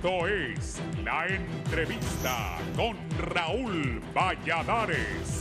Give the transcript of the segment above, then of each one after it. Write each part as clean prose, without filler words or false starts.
Esto es La Entrevista con Raúl Valladares.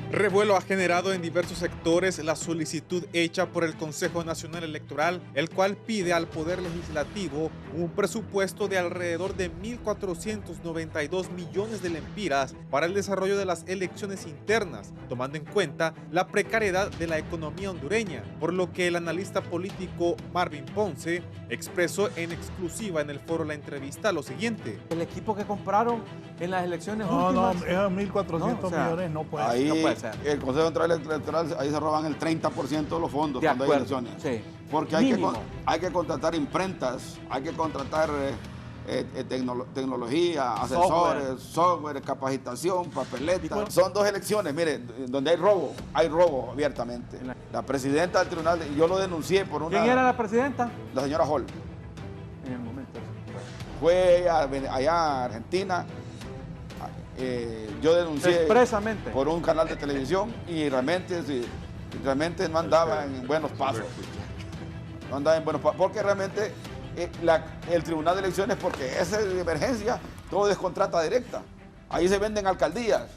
Revuelo ha generado en diversos sectores la solicitud hecha por el Consejo Nacional Electoral, el cual pide al Poder Legislativo un presupuesto de alrededor de 1.492 millones de lempiras para el desarrollo de las elecciones internas, tomando en cuenta la precariedad de la economía hondureña, por lo que el analista político Marvin Ponce expresó en exclusiva en el foro La Entrevista lo siguiente. El equipo que compraron en las elecciones últimas. No, esos 1.400 millones no puede ahí, no puede ser. El Consejo Central Electoral, ahí se roban el 30% de los fondos de cuando acuerdo, hay elecciones. Sí. Porque hay que contratar imprentas, hay que contratar tecnología, asesores, software, capacitación, papeletas. Son dos elecciones, mire, donde hay robo abiertamente. La presidenta del tribunal, yo lo denuncié por una... ¿Quién era la presidenta? La señora Hall. En el momento. Fue allá a Argentina. Yo denuncié expresamente por un canal de televisión y realmente no andaba en buenos pasos. No andaba en buenos pasos, porque realmente el Tribunal de Elecciones, porque esa es de emergencia, todo es contrata directa. Ahí se venden alcaldías.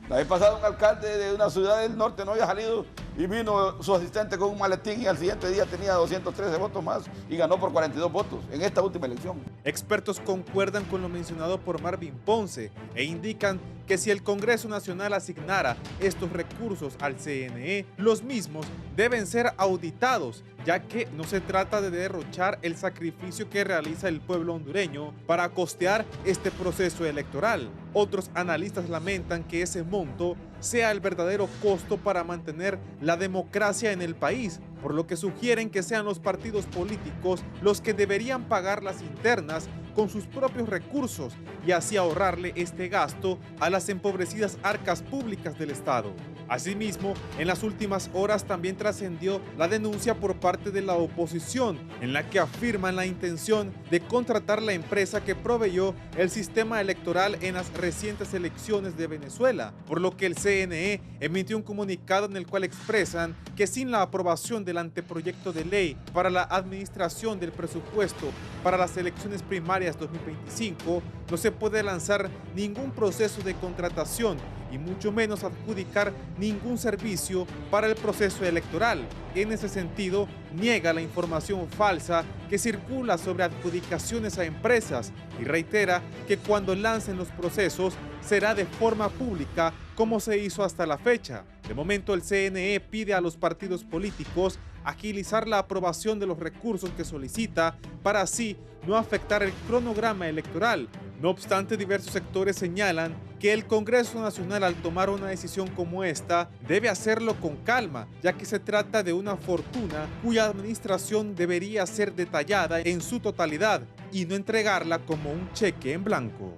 La vez pasada un alcalde de una ciudad del norte no había salido y vino su asistente con un maletín y al siguiente día tenía 213 votos más y ganó por 42 votos en esta última elección. Expertos concuerdan con lo mencionado por Marvin Ponce e indican que si el Congreso Nacional asignara estos recursos al CNE, los mismos deben ser auditados, ya que no se trata de derrochar el sacrificio que realiza el pueblo hondureño para costear este proceso electoral. Otros analistas lamentan que ese monto sea el verdadero costo para mantener la democracia en el país, por lo que sugieren que sean los partidos políticos los que deberían pagar las internas con sus propios recursos y así ahorrarle este gasto a las empobrecidas arcas públicas del Estado. Asimismo, en las últimas horas también trascendió la denuncia por parte de la oposición, en la que afirman la intención de contratar la empresa que proveyó el sistema electoral en las recientes elecciones de Venezuela, por lo que el CNE emitió un comunicado en el cual expresan que sin la aprobación del anteproyecto de ley para la administración del presupuesto para las elecciones primarias 2025, no se puede lanzar ningún proceso de contratación y mucho menos adjudicar ningún servicio para el proceso electoral. En ese sentido, niega la información falsa que circula sobre adjudicaciones a empresas y reitera que cuando lancen los procesos será de forma pública como se hizo hasta la fecha. De momento, el CNE pide a los partidos políticos agilizar la aprobación de los recursos que solicita para así no afectar el cronograma electoral. No obstante, diversos sectores señalan que el Congreso Nacional, al tomar una decisión como esta, debe hacerlo con calma, ya que se trata de una fortuna cuya administración debería ser detallada en su totalidad y no entregarla como un cheque en blanco.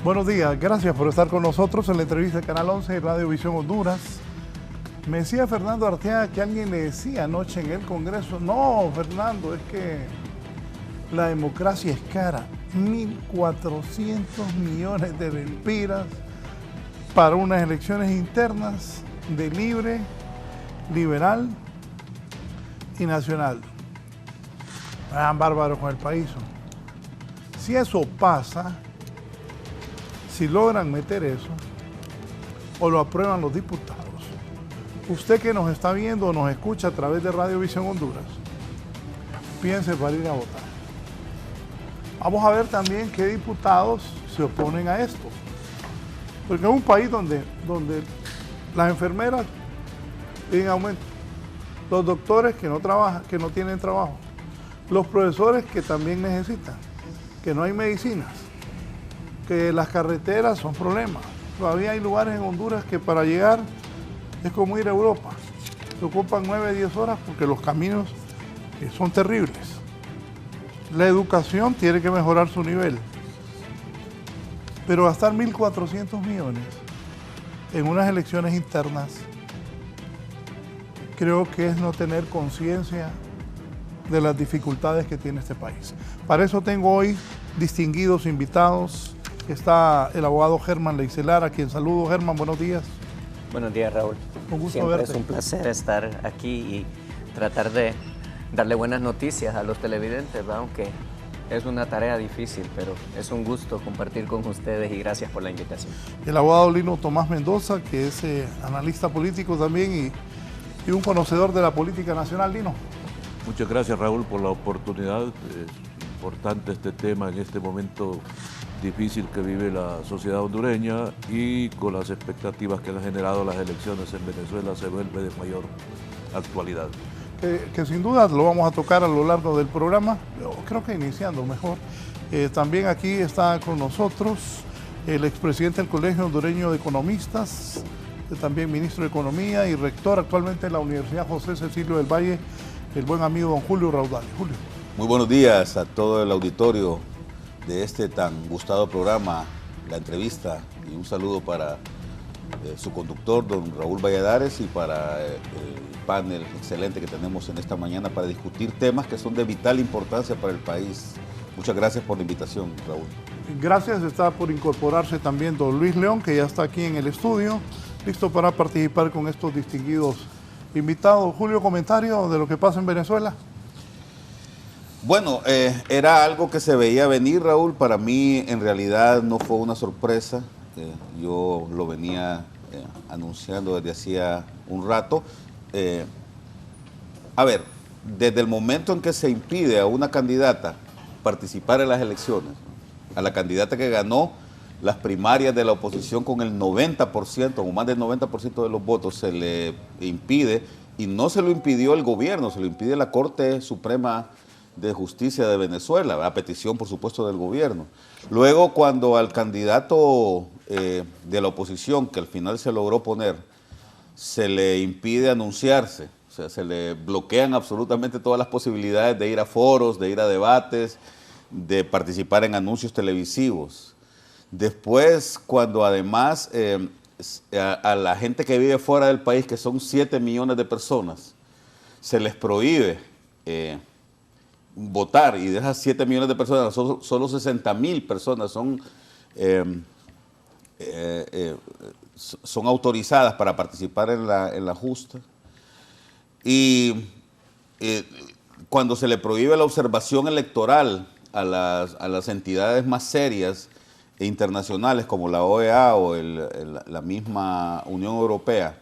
Buenos días, gracias por estar con nosotros en la entrevista de Canal 11 y Radio Visión Honduras. Me decía Fernando Arteaga que alguien le decía anoche en el Congreso, no, Fernando, es que la democracia es cara. 1.400 millones de lempiras para unas elecciones internas de libre, liberal y nacional. Eran bárbaros con el país. Si eso pasa, si logran meter eso, o lo aprueban los diputados, usted que nos está viendo o nos escucha a través de Radio Visión Honduras, piense para ir a votar. Vamos a ver también qué diputados se oponen a esto. Porque es un país donde las enfermeras tienen aumento, los doctores que no trabajan, que no tienen trabajo, los profesores que también necesitan, que no hay medicinas, que las carreteras son problemas. Todavía hay lugares en Honduras que para llegar es como ir a Europa. Se ocupan 9, 10 horas porque los caminos son terribles. La educación tiene que mejorar su nivel. Pero gastar 1.400 millones en unas elecciones internas creo que es no tener conciencia de las dificultades que tiene este país. Para eso tengo hoy distinguidos invitados. Está el abogado Germán Leixelar, a quien saludo. Germán, buenos días. Buenos días, Raúl. Un gusto Siempre verte. es un placer estar aquí y tratar de darle buenas noticias a los televidentes, ¿va? Aunque es una tarea difícil, pero es un gusto compartir con ustedes y gracias por la invitación. El abogado Lino Tomás Mendoza, que es analista político también y un conocedor de la política nacional. Lino. Muchas gracias, Raúl, por la oportunidad. Es importante este tema en este momento difícil que vive la sociedad hondureña y con las expectativas que han generado las elecciones en Venezuela se vuelve de mayor actualidad. Que sin duda lo vamos a tocar a lo largo del programa, creo que iniciando mejor. También aquí está con nosotros el expresidente del Colegio Hondureño de Economistas, también ministro de Economía y rector actualmente en la Universidad José Cecilio del Valle, el buen amigo don Julio Raudal. Julio. Muy buenos días a todo el auditorio de este tan gustado programa, La Entrevista, y un saludo para su conductor, don Raúl Valladares, y para el panel excelente que tenemos en esta mañana para discutir temas que son de vital importancia para el país. Muchas gracias por la invitación, Raúl. Gracias, está por incorporarse también don Luis León, que ya está aquí en el estudio, listo para participar con estos distinguidos invitados. Julio, comentario de lo que pasa en Venezuela. Bueno, era algo que se veía venir, Raúl. Para mí, en realidad, no fue una sorpresa. Yo lo venía anunciando desde hacía un rato. A ver, desde el momento en que se impide a una candidata participar en las elecciones, a la candidata que ganó las primarias de la oposición con el 90% o más del 90% de los votos, se le impide, y no se lo impidió el gobierno, se lo impide la Corte Suprema de Justicia de Venezuela, a petición, por supuesto, del gobierno. Luego, cuando al candidato de la oposición, que al final se logró poner, se le impide anunciarse, o sea, se le bloquean absolutamente todas las posibilidades de ir a foros, de ir a debates, de participar en anuncios televisivos. Después, cuando además a la gente que vive fuera del país, que son 7 millones de personas, se les prohíbe votar, y de esas 7 millones de personas, solo 60.000 personas son autorizadas para participar en la justa. Y cuando se le prohíbe la observación electoral a las entidades más serias e internacionales como la OEA o la misma Unión Europea,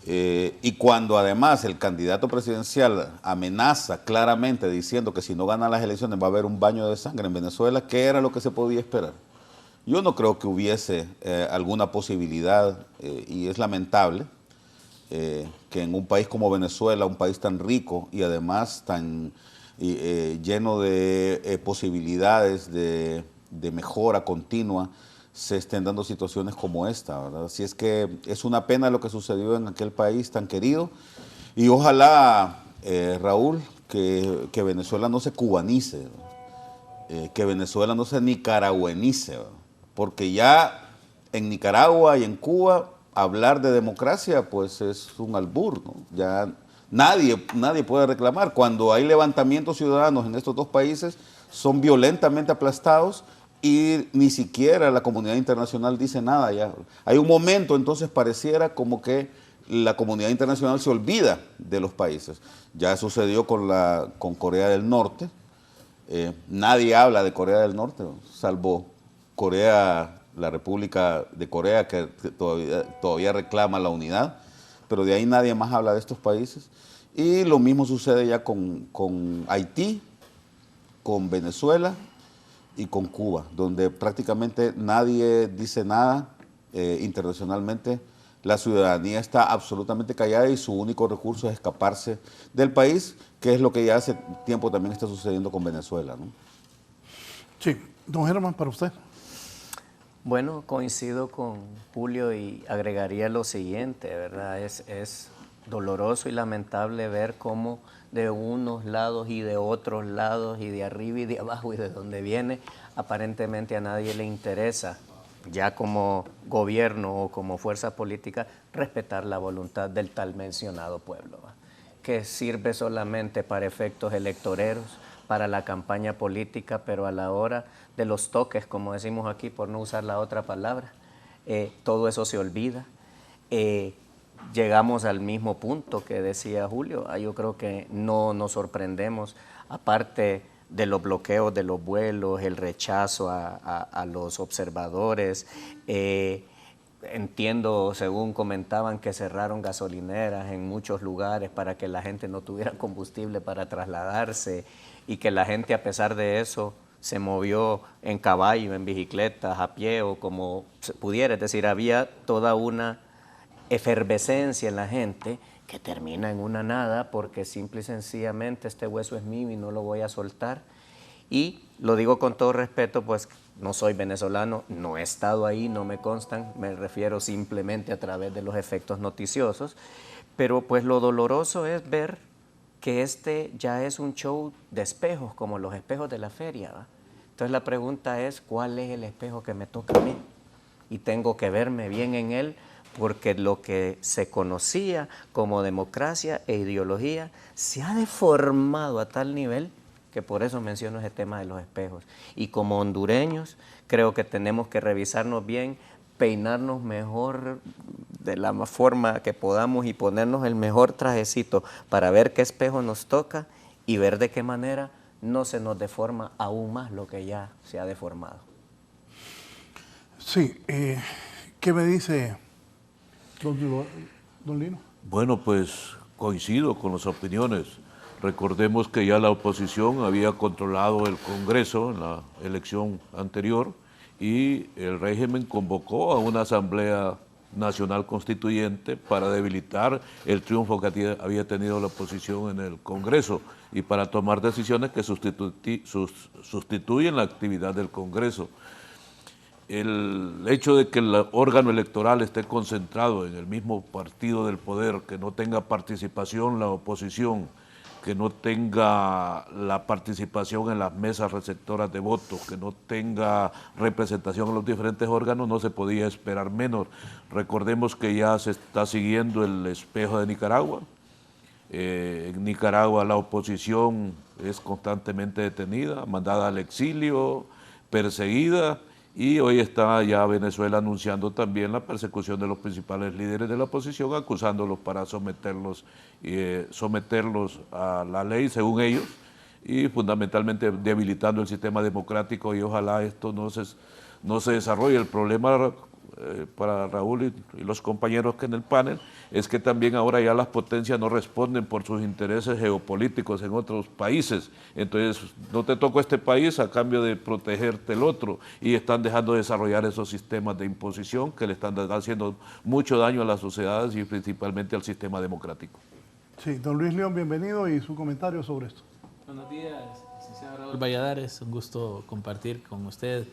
y cuando además el candidato presidencial amenaza claramente diciendo que si no gana las elecciones va a haber un baño de sangre en Venezuela, ¿qué era lo que se podía esperar? Yo no creo que hubiese alguna posibilidad, y es lamentable que en un país como Venezuela, un país tan rico y además tan lleno de posibilidades de mejora continua, se estén dando situaciones como esta, ¿verdad? Así es que es una pena lo que sucedió en aquel país tan querido, y ojalá, Raúl, que Venezuela no se cubanice, que Venezuela no se nicaragüenice, ¿verdad? Porque ya en Nicaragua y en Cuba hablar de democracia pues es un albur, ¿no? Ya nadie puede reclamar. Cuando hay levantamientos ciudadanos en estos dos países, son violentamente aplastados y ni siquiera la comunidad internacional dice nada ya. Hay un momento, entonces pareciera como que la comunidad internacional se olvida de los países. Ya sucedió con Corea del Norte, Nadie habla de Corea del Norte, salvo Corea, la República de Corea, que todavía reclama la unidad, pero de ahí nadie más habla de estos países. Y lo mismo sucede ya con Haití, con Venezuela y con Cuba, donde prácticamente nadie dice nada internacionalmente. La ciudadanía está absolutamente callada y su único recurso es escaparse del país, que es lo que ya hace tiempo también está sucediendo con Venezuela, ¿no? Sí, don Germán, para usted. Bueno, coincido con Julio y agregaría lo siguiente, ¿verdad? Es doloroso y lamentable ver cómo de unos lados y de otros lados y de arriba y de abajo y de donde viene, aparentemente a nadie le interesa, ya como gobierno o como fuerza política, respetar la voluntad del tal mencionado pueblo, ¿va? Que sirve solamente para efectos electoreros, para la campaña política, pero a la hora de los toques, como decimos aquí, por no usar la otra palabra, todo eso se olvida. Llegamos al mismo punto que decía Julio. Yo creo que no nos sorprendemos, aparte de los bloqueos de los vuelos, el rechazo a los observadores. Entiendo, según comentaban, que cerraron gasolineras en muchos lugares para que la gente no tuviera combustible para trasladarse y que la gente, a pesar de eso, se movió en caballo, en bicicletas, a pie o como se pudiera. Es decir, había toda una efervescencia en la gente que termina en una nada porque simple y sencillamente este hueso es mío y no lo voy a soltar. Y lo digo con todo respeto, pues no soy venezolano, no he estado ahí, no me constan, me refiero simplemente a través de los efectos noticiosos, pero pues lo doloroso es ver que este ya es un show de espejos, como los espejos de la feria, ¿va? Entonces la pregunta es, ¿cuál es el espejo que me toca a mí? Y tengo que verme bien en él, porque lo que se conocía como democracia e ideología se ha deformado a tal nivel que por eso menciono ese tema de los espejos. Y como hondureños creo que tenemos que revisarnos bien, peinarnos mejor de la forma que podamos y ponernos el mejor trajecito para ver qué espejo nos toca y ver de qué manera no se nos deforma aún más lo que ya se ha deformado. Sí, ¿qué me dice don Lino? Bueno, pues coincido con las opiniones. Recordemos que ya la oposición había controlado el Congreso en la elección anterior y el régimen convocó a una asamblea nacional constituyente para debilitar el triunfo que había tenido la oposición en el Congreso y para tomar decisiones que sustituyen la actividad del Congreso. El hecho de que el órgano electoral esté concentrado en el mismo partido del poder, que no tenga participación la oposición, que no tenga la participación en las mesas receptoras de votos, que no tenga representación en los diferentes órganos, no se podía esperar menos. Recordemos que ya se está siguiendo el espejo de Nicaragua. En Nicaragua la oposición es constantemente detenida, mandada al exilio, perseguida, y hoy está ya Venezuela anunciando también la persecución de los principales líderes de la oposición, acusándolos para someterlos a la ley, según ellos, y fundamentalmente debilitando el sistema democrático, y ojalá esto no se desarrolle. El problema para Raúl y los compañeros que en el panel es que también ahora ya las potencias no responden por sus intereses geopolíticos en otros países. Entonces no te tocó este país a cambio de protegerte el otro, y están dejando de desarrollar esos sistemas de imposición que le están haciendo mucho daño a las sociedades y principalmente al sistema democrático. Sí, don Luis León, bienvenido, y su comentario sobre esto. Buenos días, licenciado Raúl Valladares, un gusto compartir con usted,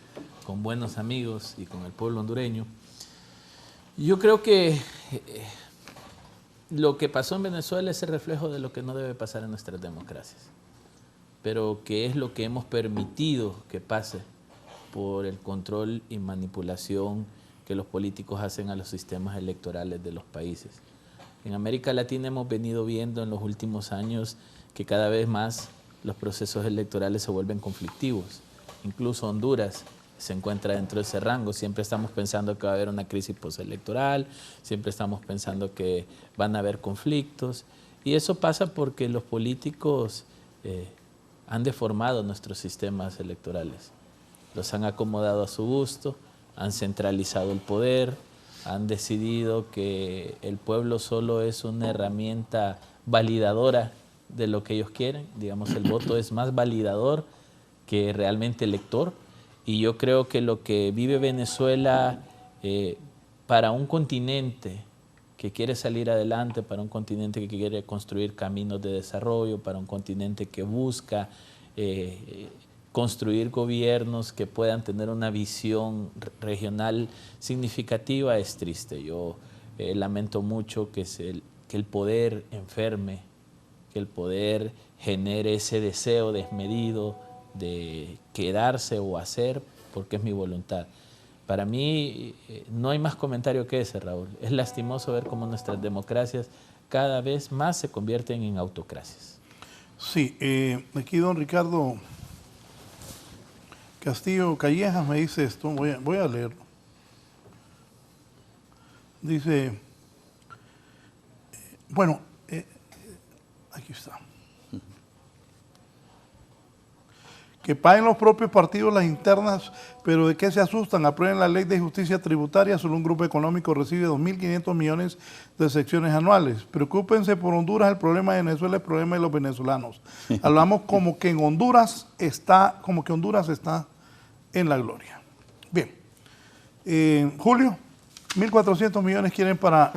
con buenos amigos y con el pueblo hondureño. Yo creo que lo que pasó en Venezuela es el reflejo de lo que no debe pasar en nuestras democracias, pero que es lo que hemos permitido que pase por el control y manipulación que los políticos hacen a los sistemas electorales de los países. En América Latina hemos venido viendo en los últimos años que cada vez más los procesos electorales se vuelven conflictivos. Incluso Honduras se encuentra dentro de ese rango. Siempre estamos pensando que va a haber una crisis postelectoral, siempre estamos pensando que van a haber conflictos, y eso pasa porque los políticos han deformado nuestros sistemas electorales. Los han acomodado a su gusto, han centralizado el poder, han decidido que el pueblo solo es una herramienta validadora de lo que ellos quieren. Digamos, el voto es más validador que realmente elector. Y yo creo que lo que vive Venezuela para un continente que quiere salir adelante, para un continente que quiere construir caminos de desarrollo, para un continente que busca construir gobiernos que puedan tener una visión regional significativa, es triste. Yo lamento mucho que el poder enferme, que el poder genere ese deseo desmedido de quedarse o hacer porque es mi voluntad. Para mí no hay más comentario que ese, Raúl. Es lastimoso ver cómo nuestras democracias cada vez más se convierten en autocracias. Sí, aquí don Ricardo Castillo Callejas me dice esto, voy a leerlo. Dice, bueno, aquí está. Que paguen los propios partidos las internas, pero ¿de qué se asustan? Aprueben la ley de justicia tributaria, solo un grupo económico recibe 2.500 millones de secciones anuales. Preocúpense por Honduras, el problema de Venezuela es el problema de los venezolanos. Hablamos como que Honduras está en la gloria. Bien, Julio, 1.400 millones quieren para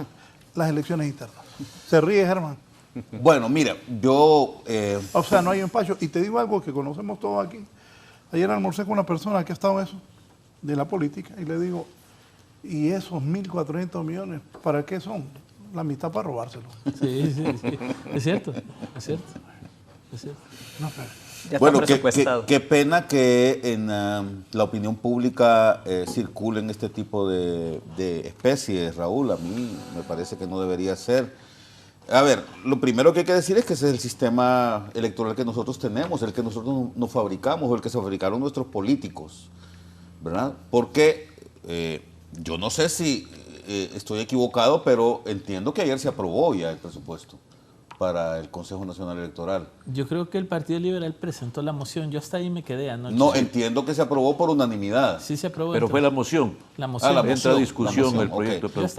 las elecciones internas. Se ríe, Germán. Bueno, mira, yo... O sea, no hay empacho. Y te digo algo que conocemos todos aquí. Ayer almorcé con una persona que ha estado en eso, de la política, y le digo, ¿y esos 1.400 millones para qué son? La mitad para robárselo. Sí, es cierto, es cierto. No, pero... Ya bueno, está qué pena que en la opinión pública circulen este tipo de especies, Raúl. A mí me parece que no debería ser. A ver, lo primero que hay que decir es que ese es el sistema electoral que nosotros tenemos, el que nosotros nos fabricamos, o el que se fabricaron nuestros políticos, ¿verdad? Porque yo no sé si estoy equivocado, pero entiendo que ayer se aprobó ya el presupuesto para el Consejo Nacional Electoral. Yo creo que el Partido Liberal presentó la moción. Yo hasta ahí me quedé anoche. No, entiendo que se aprobó por unanimidad. Sí se aprobó. Pero fue la moción. La moción. Entra a discusión el proyecto. Okay.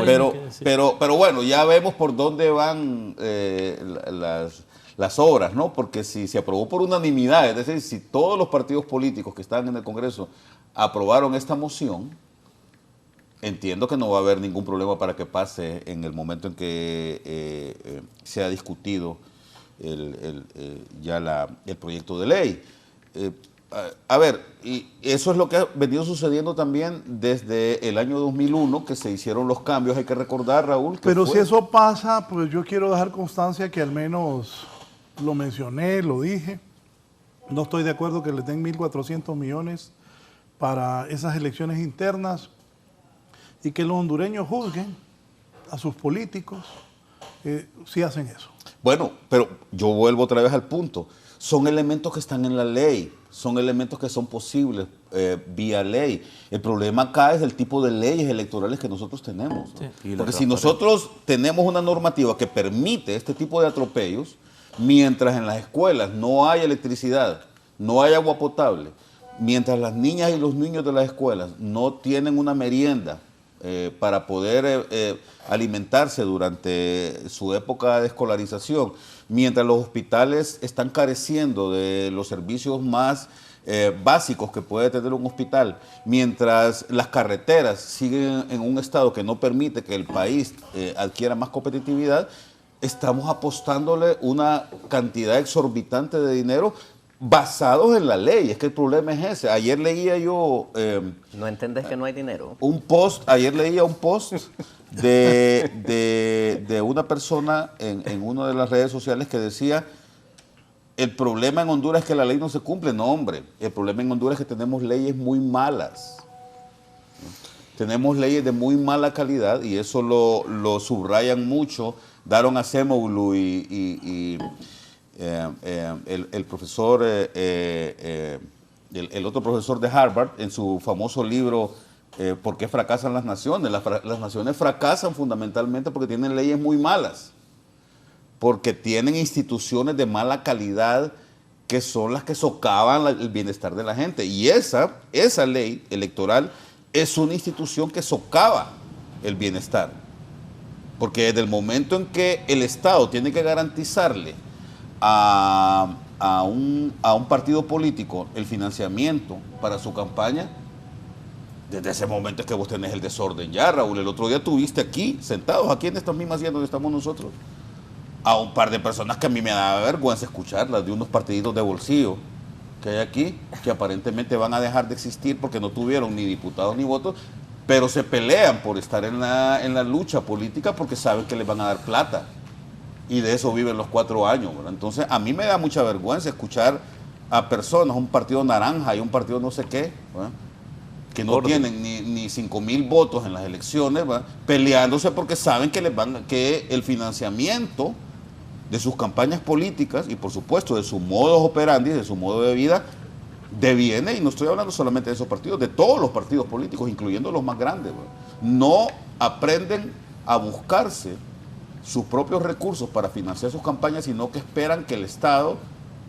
Pero bueno, ya vemos por dónde van las obras, ¿no? Porque si se aprobó por unanimidad, es decir, si todos los partidos políticos que están en el Congreso aprobaron esta moción, entiendo que no va a haber ningún problema para que pase en el momento en que sea discutido el proyecto de ley. A ver, y eso es lo que ha venido sucediendo también desde el año 2001, que se hicieron los cambios. Hay que recordar, Raúl, que pero si eso pasa, pues yo quiero dejar constancia que al menos lo mencioné, lo dije. No estoy de acuerdo que le den 1.400 millones para esas elecciones internas y que los hondureños juzguen a sus políticos si hacen eso. Bueno, pero yo vuelvo otra vez al punto. Son elementos que están en la ley, son elementos que son posibles vía ley. El problema acá es el tipo de leyes electorales que nosotros tenemos, ¿no? Sí. Porque si nosotros tenemos una normativa que permite este tipo de atropellos, mientras en las escuelas no hay electricidad, no hay agua potable, mientras las niñas y los niños de las escuelas no tienen una merienda para poder alimentarse durante su época de escolarización, mientras los hospitales están careciendo de los servicios más básicos que puede tener un hospital, mientras las carreteras siguen en un estado que no permite que el país adquiera más competitividad, estamos apostándole una cantidad exorbitante de dinero basados en la ley. Es que el problema es ese. Ayer leía yo... ¿No entendés que no hay dinero? Ayer leía un post de una persona en una de las redes sociales que decía: el problema en Honduras es que la ley no se cumple. No, hombre, el problema en Honduras es que tenemos leyes muy malas. Tenemos leyes de muy mala calidad y eso lo subrayan mucho Daron Acemoglu y el profesor, el otro profesor de Harvard, en su famoso libro ¿Por qué fracasan las naciones? Las naciones fracasan fundamentalmente porque tienen leyes muy malas, porque tienen instituciones de mala calidad que son las que socavan el bienestar de la gente. Y esa ley electoral es una institución que socava el bienestar. Porque desde el momento en que el Estado tiene que garantizarle a un partido político el financiamiento para su campaña, desde ese momento es que vos tenés el desorden ya, Raúl. El otro día tuviste aquí, sentados aquí en estas mismas sillas donde estamos nosotros, a un par de personas que a mí me da vergüenza escucharlas, de unos partiditos de bolsillo que hay aquí, que aparentemente van a dejar de existir porque no tuvieron ni diputados ni votos, pero se pelean por estar en la lucha política porque saben que les van a dar plata. Y de eso viven los 4 años, ¿verdad? Entonces, a mí me da mucha vergüenza escuchar a personas, un partido naranja y un partido no sé qué, ¿verdad?, que no tienen ni 5,000 votos en las elecciones, ¿verdad?, peleándose porque saben que el financiamiento de sus campañas políticas y, por supuesto, de su modus operandi, de su modo de vida, deviene, y no estoy hablando solamente de esos partidos, de todos los partidos políticos, incluyendo los más grandes, ¿verdad? No aprenden a buscarse sus propios recursos para financiar sus campañas, sino que esperan que el Estado,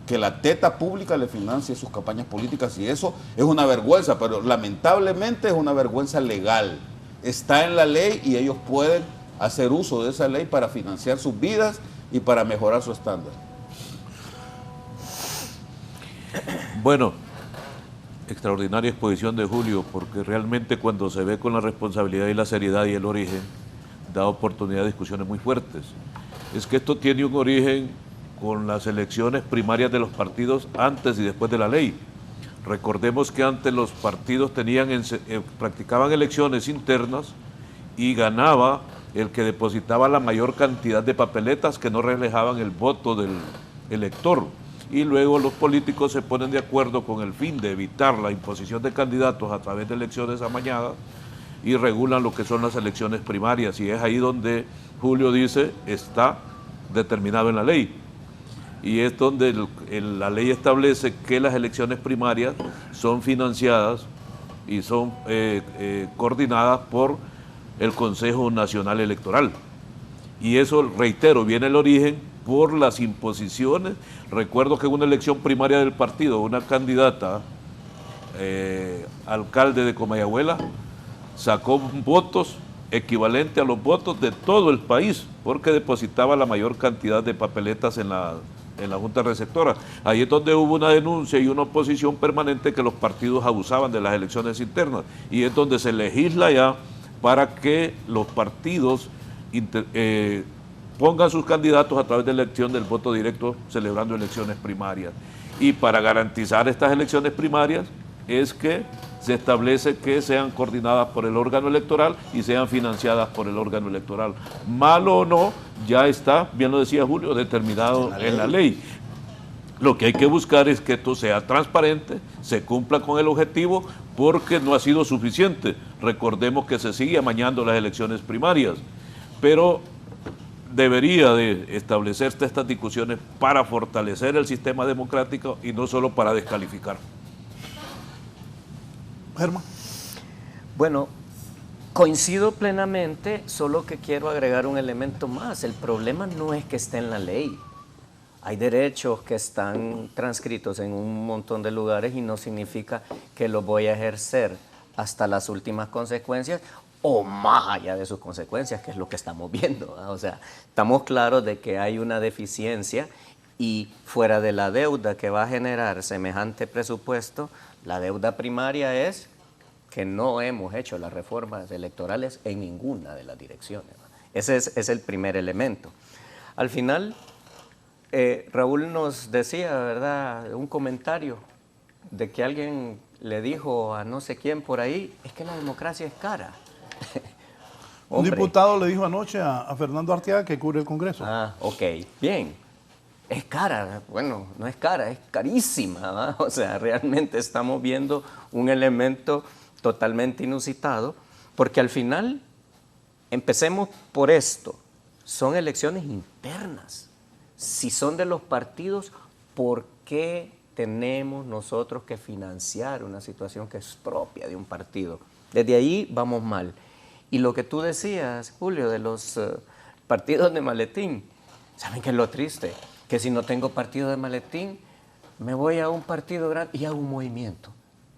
que la teta pública le financie sus campañas políticas, y eso es una vergüenza, pero lamentablemente es una vergüenza legal. Está en la ley y ellos pueden hacer uso de esa ley para financiar sus vidas y para mejorar su estándar. Bueno, extraordinaria exposición de Julio, porque realmente cuando se ve con la responsabilidad y la seriedad y el origen, da oportunidad de discusiones muy fuertes. Es que esto tiene un origen con las elecciones primarias de los partidos antes y después de la ley. Recordemos que antes los partidos practicaban elecciones internas y ganaba el que depositaba la mayor cantidad de papeletas que no reflejaban el voto del elector. Y luego los políticos se ponen de acuerdo con el fin de evitar la imposición de candidatos a través de elecciones amañadas y regulan lo que son las elecciones primarias. Y es ahí donde Julio dice está determinado en la ley. Y es donde la ley establece que las elecciones primarias son financiadas y son coordinadas por el Consejo Nacional Electoral. Y eso, reitero, viene el origen por las imposiciones. Recuerdo que en una elección primaria del partido, una candidata, alcalde de Comayagüela, sacó votos equivalentes a los votos de todo el país, porque depositaba la mayor cantidad de papeletas en la Junta Receptora. Ahí es donde hubo una denuncia y una oposición permanente que los partidos abusaban de las elecciones internas, y es donde se legisla ya para que los partidos pongan sus candidatos a través de la elección del voto directo, celebrando elecciones primarias. Y para garantizar estas elecciones primarias es que se establece que sean coordinadas por el órgano electoral y sean financiadas por el órgano electoral. Malo o no, ya está, bien lo decía Julio, determinado en la ley. Lo que hay que buscar es que esto sea transparente, se cumpla con el objetivo, porque no ha sido suficiente. Recordemos que se sigue amañando las elecciones primarias, pero debería de establecerse estas discusiones para fortalecer el sistema democrático y no solo para descalificar. Germán. Bueno, coincido plenamente, solo que quiero agregar un elemento más. El problema no es que esté en la ley. Hay derechos que están transcritos en un montón de lugares y no significa que los voy a ejercer hasta las últimas consecuencias o más allá de sus consecuencias, que es lo que estamos viendo, ¿verdad? O sea, estamos claros de que hay una deficiencia, y fuera de la deuda que va a generar semejante presupuesto, la deuda primaria es que no hemos hecho las reformas electorales en ninguna de las direcciones, ¿verdad? Ese es el primer elemento. Al final, Raúl nos decía, ¿verdad?, un comentario de que alguien le dijo a no sé quién por ahí, es que la democracia es cara. Un diputado le dijo anoche a Fernando Arteaga, que cubre el Congreso. Ah, ok, bien. Es cara, bueno, no es cara, es carísima, ¿verdad? O sea, realmente estamos viendo un elemento totalmente inusitado, porque al final, empecemos por esto, son elecciones internas. Si son de los partidos, ¿por qué tenemos nosotros que financiar una situación que es propia de un partido? Desde ahí vamos mal. Y lo que tú decías, Julio, de los partidos de maletín, ¿saben qué es lo triste? Que si no tengo partido de maletín, me voy a un partido grande y hago un movimiento.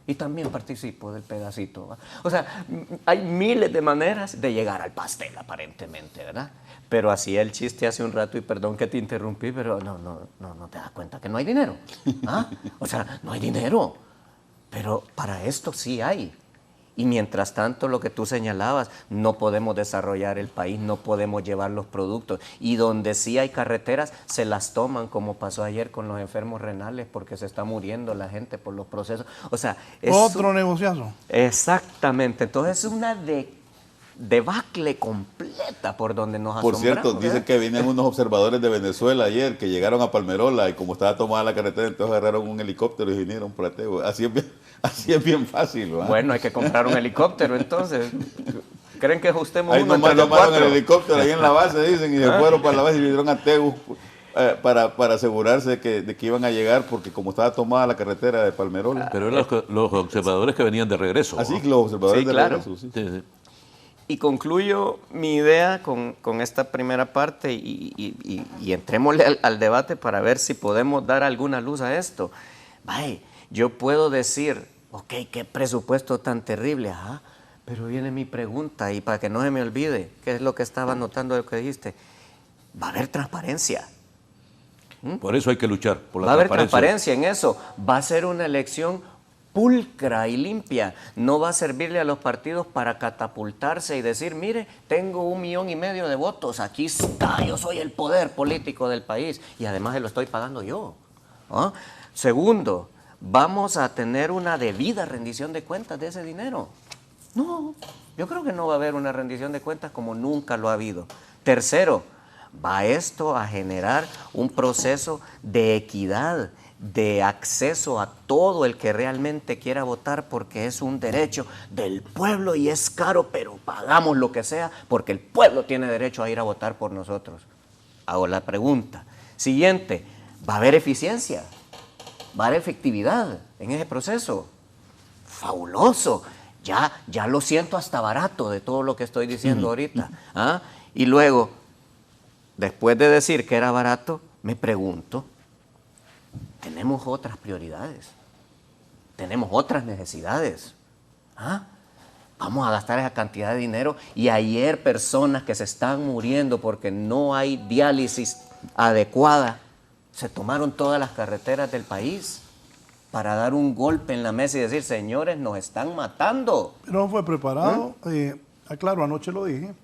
Y también participo del pedacito, ¿va? O sea, hay miles de maneras de llegar al pastel, aparentemente, ¿verdad? Pero así el chiste hace un rato, y perdón que te interrumpí, pero no te das cuenta que no hay dinero. ¿Ah? O sea, no hay dinero. Pero para esto sí hay. Y mientras tanto, lo que tú señalabas, no podemos desarrollar el país, no podemos llevar los productos. Y donde sí hay carreteras, se las toman, como pasó ayer con los enfermos renales, porque se está muriendo la gente por los procesos. O sea, es otro negociazo. Exactamente. Entonces es una debacle completa por donde nos asombramos. Por cierto, dicen que vienen unos observadores de Venezuela ayer que llegaron a Palmerola y como estaba tomada la carretera, entonces agarraron un helicóptero y vinieron por Ateo. Así es bien fácil, ¿verdad? Bueno, hay que comprar un helicóptero entonces. ¿Creen que ajustemos ahí uno nomás entre los llamaron cuatro? el helicóptero ahí en la base, dicen, y se fueron para la base y vinieron a Tegu para asegurarse de que iban a llegar, porque como estaba tomada la carretera de Palmerola. Pero eran los observadores que venían de regreso. Así que los observadores Sí, de claro. regreso, sí. Sí, sí. Y concluyo mi idea con esta primera parte y entrémosle al debate para ver si podemos dar alguna luz a esto. Vaya, yo puedo decir, ok, qué presupuesto tan terrible, ajá, pero viene mi pregunta y para que no se me olvide, ¿qué es lo que estaba notando de lo que dijiste? Va a haber transparencia. Por eso hay que luchar por la Va a haber transparencia. transparencia en eso. Va a ser una elección pulcra y limpia. No va a servirle a los partidos para catapultarse y decir, mire, tengo 1,5 millones de votos, aquí está, yo soy el poder político del país y además se lo estoy pagando yo. ¿Ah? Segundo, vamos a tener una debida rendición de cuentas de ese dinero. No, yo creo que no va a haber una rendición de cuentas como nunca lo ha habido. Tercero, va esto a generar un proceso de equidad, de acceso a todo el que realmente quiera votar, porque es un derecho del pueblo y es caro, pero pagamos lo que sea porque el pueblo tiene derecho a ir a votar por nosotros. Hago la pregunta. Siguiente, va a haber eficiencia, va a haber efectividad en ese proceso. Fabuloso. Ya lo siento hasta barato de todo lo que estoy diciendo ahorita. ¿Ah? Y luego, después de decir que era barato, me pregunto, tenemos otras prioridades, tenemos otras necesidades. ¿Ah? Vamos a gastar esa cantidad de dinero y ayer personas que se están muriendo porque no hay diálisis adecuada, se tomaron todas las carreteras del país para dar un golpe en la mesa y decir, señores, nos están matando. Pero no fue preparado. Claro, anoche lo dije.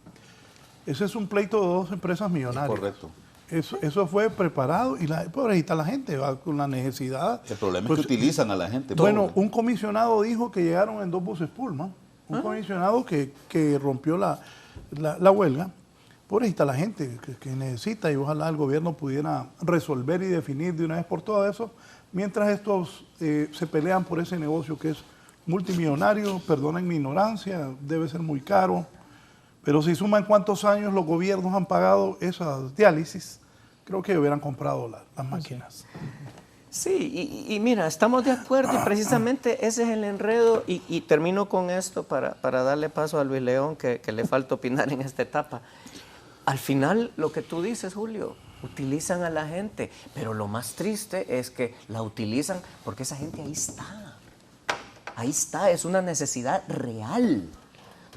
Ese es un pleito de 2 empresas millonarias. Correcto. Eso fue preparado y pobrecita la gente va con la necesidad. El problema es que utilizan a la gente. Bueno, un comisionado dijo que llegaron en 2 buses Pullman. Un comisionado que rompió la huelga. Pobrecita la gente que necesita, y ojalá el gobierno pudiera resolver y definir de una vez por todas eso, mientras estos se pelean por ese negocio que es multimillonario. Perdonen mi ignorancia, debe ser muy caro. Pero si suman cuántos años los gobiernos han pagado esas diálisis, creo que hubieran comprado las máquinas. Sí, y mira, estamos de acuerdo y precisamente ese es el enredo y termino con esto para darle paso a Luis León, que le falta opinar en esta etapa. Al final, lo que tú dices, Julio, utilizan a la gente, pero lo más triste es que la utilizan porque esa gente ahí está, es una necesidad real.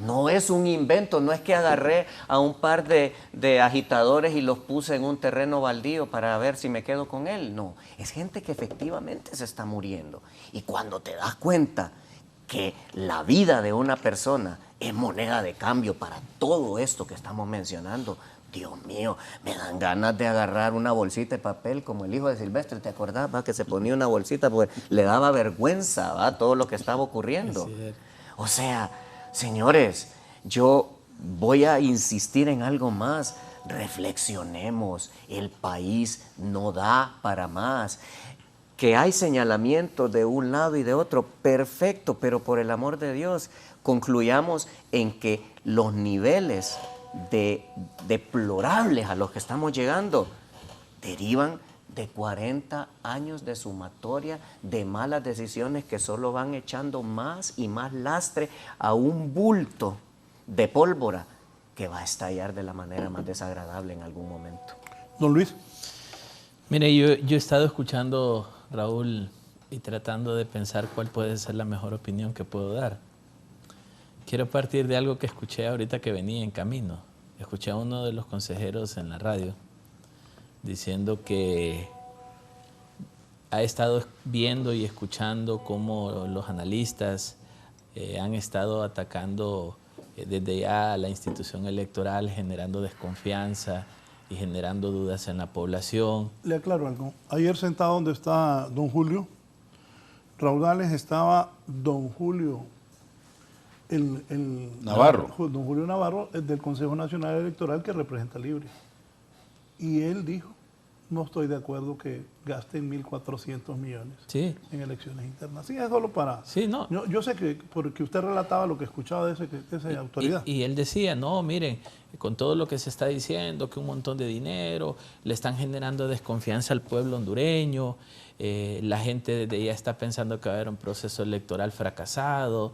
No es un invento, no es que agarré a un par de agitadores y los puse en un terreno baldío para ver si me quedo con él. No, es gente que efectivamente se está muriendo. Y cuando te das cuenta que la vida de una persona es moneda de cambio para todo esto que estamos mencionando, Dios mío, me dan ganas de agarrar una bolsita de papel como el hijo de Silvestre, ¿te acordás? ¿Va? Que se ponía una bolsita porque le daba vergüenza, ¿va? Todo lo que estaba ocurriendo. O sea, señores, yo voy a insistir en algo más. Reflexionemos, el país no da para más. Que hay señalamientos de un lado y de otro, perfecto, pero por el amor de Dios, concluyamos en que los niveles deplorables a los que estamos llegando derivan de 40 años de sumatoria de malas decisiones que solo van echando más y más lastre a un bulto de pólvora que va a estallar de la manera más desagradable en algún momento. Don Luis. Mire, yo he estado escuchando Raúl, y tratando de pensar cuál puede ser la mejor opinión que puedo dar. Quiero partir de algo que escuché ahorita que venía en camino. Escuché a uno de los consejeros en la radio diciendo que ha estado viendo y escuchando cómo los analistas han estado atacando desde ya a la institución electoral, generando desconfianza y generando dudas en la población. Le aclaro algo. Ayer sentado donde está don Julio Raudales estaba don Julio Navarro. Don Julio Navarro, del Consejo Nacional Electoral que representa Libre. Y él dijo, no estoy de acuerdo que gasten 1.400 millones Sí. en elecciones internas. Sí, es solo para... Sí, no. Yo sé que porque usted relataba lo que escuchaba de esa autoridad. Y él decía, no, miren, con todo lo que se está diciendo, que un montón de dinero, le están generando desconfianza al pueblo hondureño, la gente desde ya está pensando que va a haber un proceso electoral fracasado.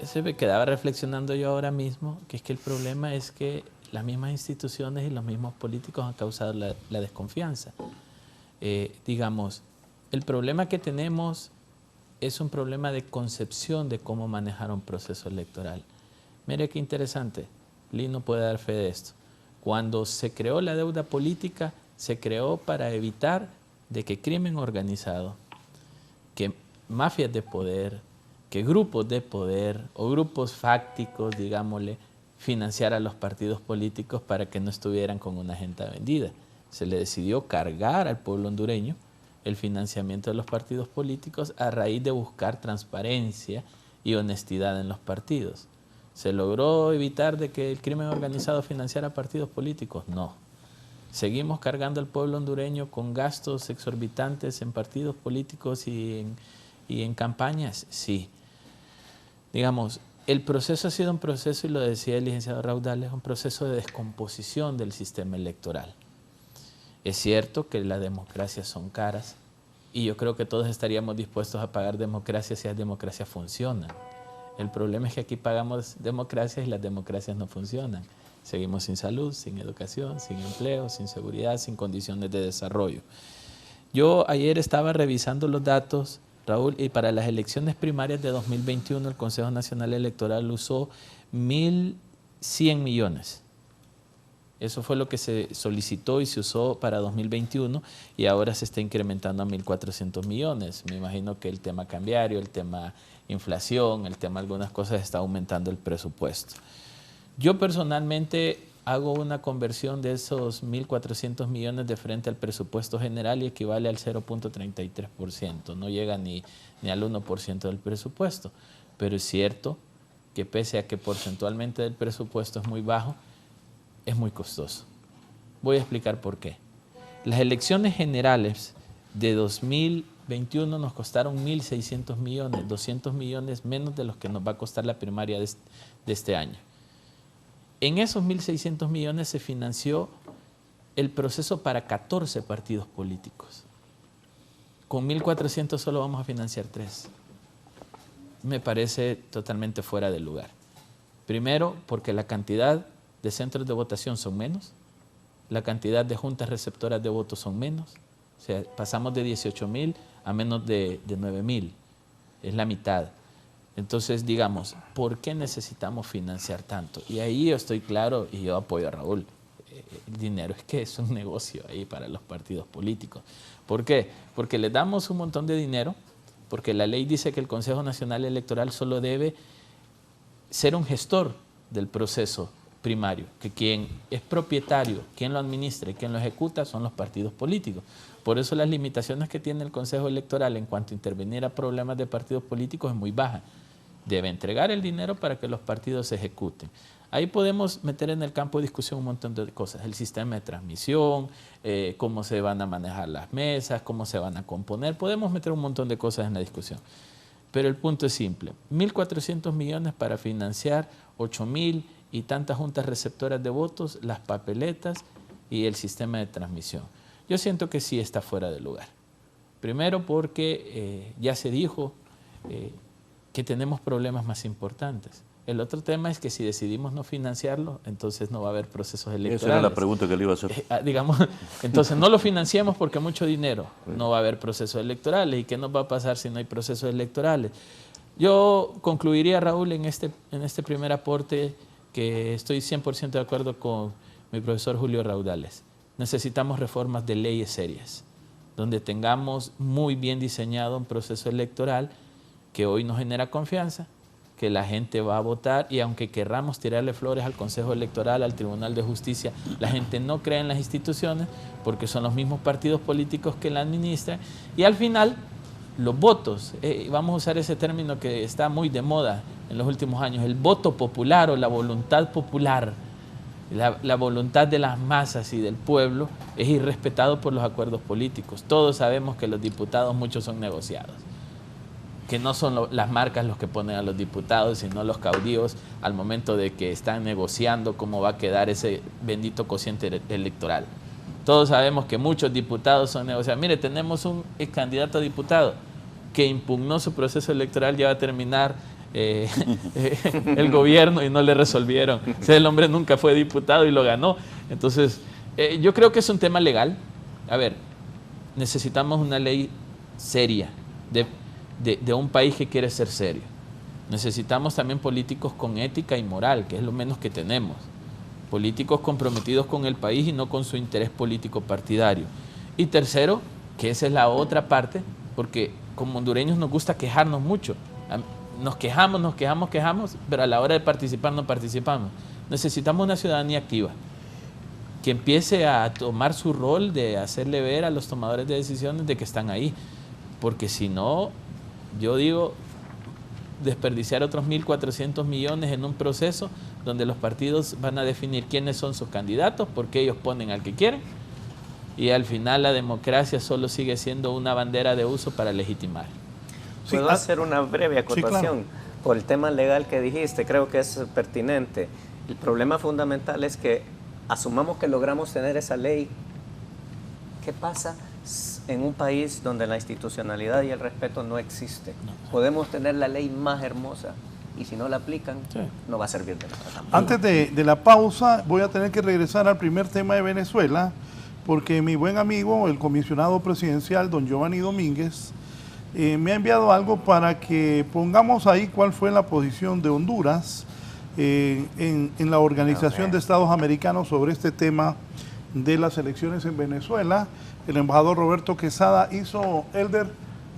Se me quedaba reflexionando yo ahora mismo, que es que el problema es que las mismas instituciones y los mismos políticos han causado la desconfianza. Digamos, el problema que tenemos es un problema de concepción de cómo manejar un proceso electoral. Mire qué interesante, Lino puede dar fe de esto. Cuando se creó la deuda política, se creó para evitar de que crimen organizado, que mafias de poder, que grupos de poder o grupos fácticos, digámosle, financiar a los partidos políticos para que no estuvieran con una agenda vendida. Se le decidió cargar al pueblo hondureño el financiamiento de los partidos políticos a raíz de buscar transparencia y honestidad en los partidos. ¿Se logró evitar de que el crimen organizado financiara partidos políticos? No. ¿Seguimos cargando al pueblo hondureño con gastos exorbitantes en partidos políticos y en campañas? Sí. Digamos, el proceso ha sido un proceso, y lo decía el licenciado Raudales, un proceso de descomposición del sistema electoral. Es cierto que las democracias son caras y yo creo que todos estaríamos dispuestos a pagar democracia si las democracias funcionan. El problema es que aquí pagamos democracias y las democracias no funcionan. Seguimos sin salud, sin educación, sin empleo, sin seguridad, sin condiciones de desarrollo. Yo ayer estaba revisando los datos, Raúl, y para las elecciones primarias de 2021 el Consejo Nacional Electoral usó 1.100 millones. Eso fue lo que se solicitó y se usó para 2021 y ahora se está incrementando a 1.400 millones. Me imagino que el tema cambiario, el tema inflación, el tema algunas cosas está aumentando el presupuesto. Yo personalmente hago una conversión de esos 1.400 millones de frente al presupuesto general y equivale al 0.33%. No llega ni al 1% del presupuesto. Pero es cierto que pese a que porcentualmente del presupuesto es muy bajo, es muy costoso. Voy a explicar por qué. Las elecciones generales de 2021 nos costaron 1.600 millones, 200 millones menos de los que nos va a costar la primaria de este año. En esos 1.600 millones se financió el proceso para 14 partidos políticos. Con 1.400 solo vamos a financiar 3. Me parece totalmente fuera de lugar. Primero, porque la cantidad de centros de votación son menos, la cantidad de juntas receptoras de votos son menos, o sea, pasamos de 18.000 a menos de 9.000, es la mitad. Entonces, digamos, ¿por qué necesitamos financiar tanto? Y ahí yo estoy claro y yo apoyo a Raúl. El dinero es que es un negocio ahí para los partidos políticos. ¿Por qué? Porque les damos un montón de dinero, porque la ley dice que el Consejo Nacional Electoral solo debe ser un gestor del proceso primario, que quien es propietario, quien lo administra y quien lo ejecuta son los partidos políticos. Por eso las limitaciones que tiene el Consejo Electoral en cuanto a intervenir a problemas de partidos políticos es muy baja. Debe entregar el dinero para que los partidos se ejecuten. Ahí podemos meter en el campo de discusión un montón de cosas, el sistema de transmisión, cómo se van a manejar las mesas, cómo se van a componer, podemos meter un montón de cosas en la discusión. Pero el punto es simple, 1.400 millones para financiar 8.000 y tantas juntas receptoras de votos, las papeletas y el sistema de transmisión. Yo siento que sí está fuera de lugar. Primero porque ya se dijo que tenemos problemas más importantes. El otro tema es que si decidimos no financiarlo, entonces no va a haber procesos electorales. Esa era la pregunta que le iba a hacer. Digamos, entonces no lo financiemos porque mucho dinero, no va a haber procesos electorales. ¿Y qué nos va a pasar si no hay procesos electorales? Yo concluiría, Raúl, en este primer aporte, que estoy 100% de acuerdo con mi profesor Julio Raudales. Necesitamos reformas de leyes serias, donde tengamos muy bien diseñado un proceso electoral que hoy nos genera confianza, que la gente va a votar, y aunque querramos tirarle flores al Consejo Electoral, al Tribunal de Justicia, la gente no cree en las instituciones porque son los mismos partidos políticos que la administran, y al final los votos, vamos a usar ese término que está muy de moda en los últimos años, el voto popular o la voluntad popular, la voluntad de las masas y del pueblo es irrespetado por los acuerdos políticos. Todos sabemos que los diputados muchos son negociados, que no son las marcas los que ponen a los diputados, sino los caudillos al momento de que están negociando cómo va a quedar ese bendito cociente electoral. Todos sabemos que muchos diputados son negociados. Mire, tenemos un candidato a diputado que impugnó su proceso electoral, ya va a terminar el gobierno y no le resolvieron. O sea, el hombre nunca fue diputado y lo ganó. Entonces, yo creo que es un tema legal. A ver, necesitamos una ley seria de un país que quiere ser serio. Necesitamos también políticos con ética y moral, que es lo menos que tenemos. Políticos comprometidos con el país y no con su interés político partidario. Y tercero, que esa es la otra parte, porque como hondureños nos gusta quejarnos mucho. Nos quejamos, pero a la hora de participar no participamos. Necesitamos una ciudadanía activa, que empiece a tomar su rol de hacerle ver a los tomadores de decisiones de que están ahí. Porque si no, yo digo, desperdiciar otros 1.400 millones en un proceso donde los partidos van a definir quiénes son sus candidatos, porque ellos ponen al que quieren, y al final la democracia solo sigue siendo una bandera de uso para legitimar. ¿Puedo hacer una breve acotación? Sí, claro. Por el tema legal que dijiste, creo que es pertinente. El problema fundamental es que asumamos que logramos tener esa ley. ¿Qué pasa en un país donde la institucionalidad y el respeto no existe? Podemos tener la ley más hermosa y si no la aplican, no va a servir de nada tampoco. Antes de la pausa, voy a tener que regresar al primer tema de Venezuela, porque mi buen amigo, el comisionado presidencial, don Giovanni Domínguez, me ha enviado algo para que pongamos ahí cuál fue la posición de Honduras en la Organización de Estados Americanos sobre este tema de las elecciones en Venezuela. El embajador Roberto Quesada hizo, Elder,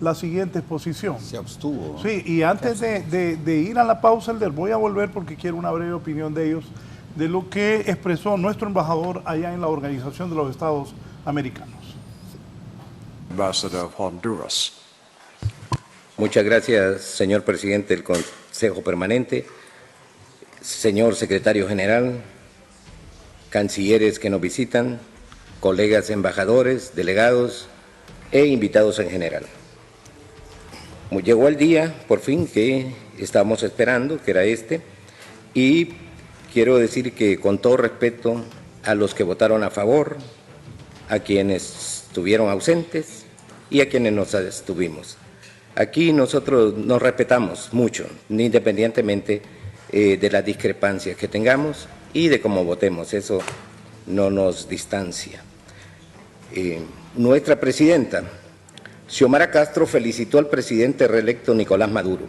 la siguiente exposición. Se abstuvo. Sí, y antes de ir a la pausa, Elder, voy a volver porque quiero una breve opinión de ellos, de lo que expresó nuestro embajador allá en la Organización de los Estados Americanos. Ambassador of Honduras. Muchas gracias, señor presidente del Consejo Permanente, señor secretario general, cancilleres que nos visitan, colegas embajadores, delegados e invitados en general. Llegó el día, por fin, que estábamos esperando, que era este, y quiero decir que con todo respeto a los que votaron a favor, a quienes estuvieron ausentes y a quienes nos abstuvimos. Aquí nosotros nos respetamos mucho, independientemente de las discrepancias que tengamos y de cómo votemos, eso no nos distancia. Nuestra presidenta, Xiomara Castro, felicitó al presidente reelecto Nicolás Maduro,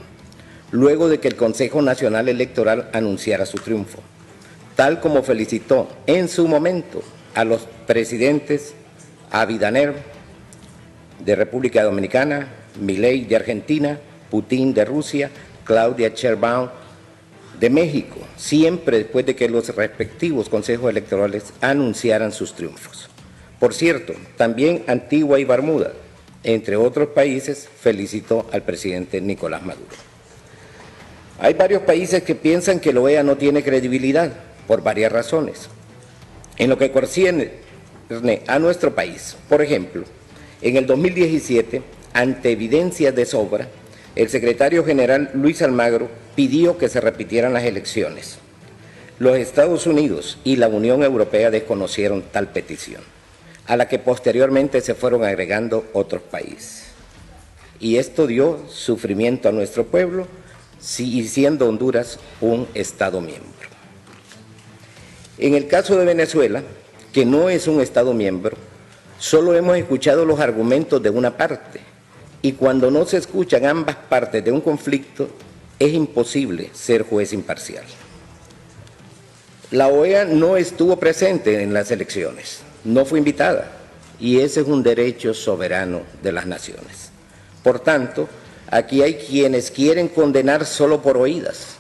luego de que el Consejo Nacional Electoral anunciara su triunfo, tal como felicitó en su momento a los presidentes Abinader de República Dominicana, Milei de Argentina, Putin de Rusia, Claudia Sheinbaum de México, siempre después de que los respectivos consejos electorales anunciaran sus triunfos. Por cierto, también Antigua y Bermuda, entre otros países, felicitó al presidente Nicolás Maduro. Hay varios países que piensan que la OEA no tiene credibilidad por varias razones. En lo que concierne a nuestro país, por ejemplo, en el 2017, ante evidencias de sobra, el secretario general Luis Almagro pidió que se repitieran las elecciones. Los Estados Unidos y la Unión Europea desconocieron tal petición, a la que posteriormente se fueron agregando otros países. Y esto dio sufrimiento a nuestro pueblo, y siendo Honduras un Estado miembro. En el caso de Venezuela, que no es un Estado miembro, solo hemos escuchado los argumentos de una parte, y cuando no se escuchan ambas partes de un conflicto, es imposible ser juez imparcial. La OEA no estuvo presente en las elecciones, no fue invitada, y ese es un derecho soberano de las naciones. Por tanto, aquí hay quienes quieren condenar solo por oídas,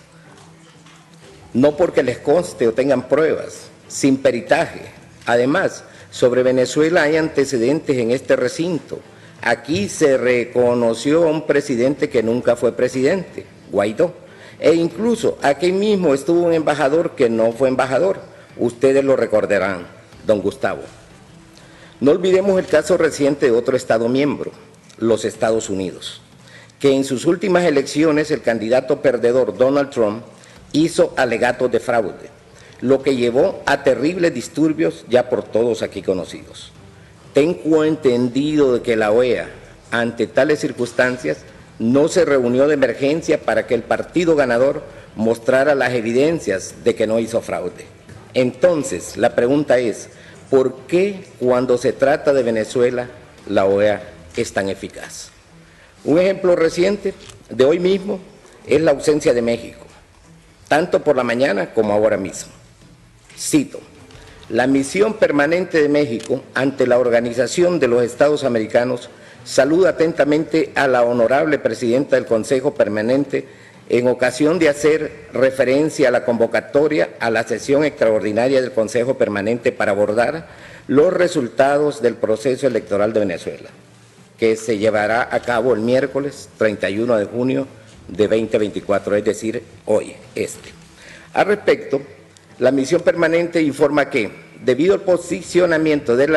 no porque les conste o tengan pruebas, sin peritaje. Además, sobre Venezuela hay antecedentes en este recinto. Aquí se reconoció a un presidente que nunca fue presidente, Guaidó, e incluso aquí mismo estuvo un embajador que no fue embajador. Ustedes lo recordarán, don Gustavo. No olvidemos el caso reciente de otro Estado miembro, los Estados Unidos, que en sus últimas elecciones el candidato perdedor Donald Trump hizo alegatos de fraude, lo que llevó a terribles disturbios ya por todos aquí conocidos. Tengo entendido de que la OEA, ante tales circunstancias, no se reunió de emergencia para que el partido ganador mostrara las evidencias de que no hizo fraude. Entonces, la pregunta es, ¿por qué cuando se trata de Venezuela la OEA es tan eficaz? Un ejemplo reciente de hoy mismo es la ausencia de México, tanto por la mañana como ahora mismo. Cito: la misión permanente de México ante la Organización de los Estados Americanos saluda atentamente a la honorable presidenta del Consejo Permanente en ocasión de hacer referencia a la convocatoria a la sesión extraordinaria del Consejo Permanente para abordar los resultados del proceso electoral de Venezuela, que se llevará a cabo el miércoles 31 de junio de 2024, es decir, hoy, Al respecto, la misión permanente informa que, debido al posicionamiento de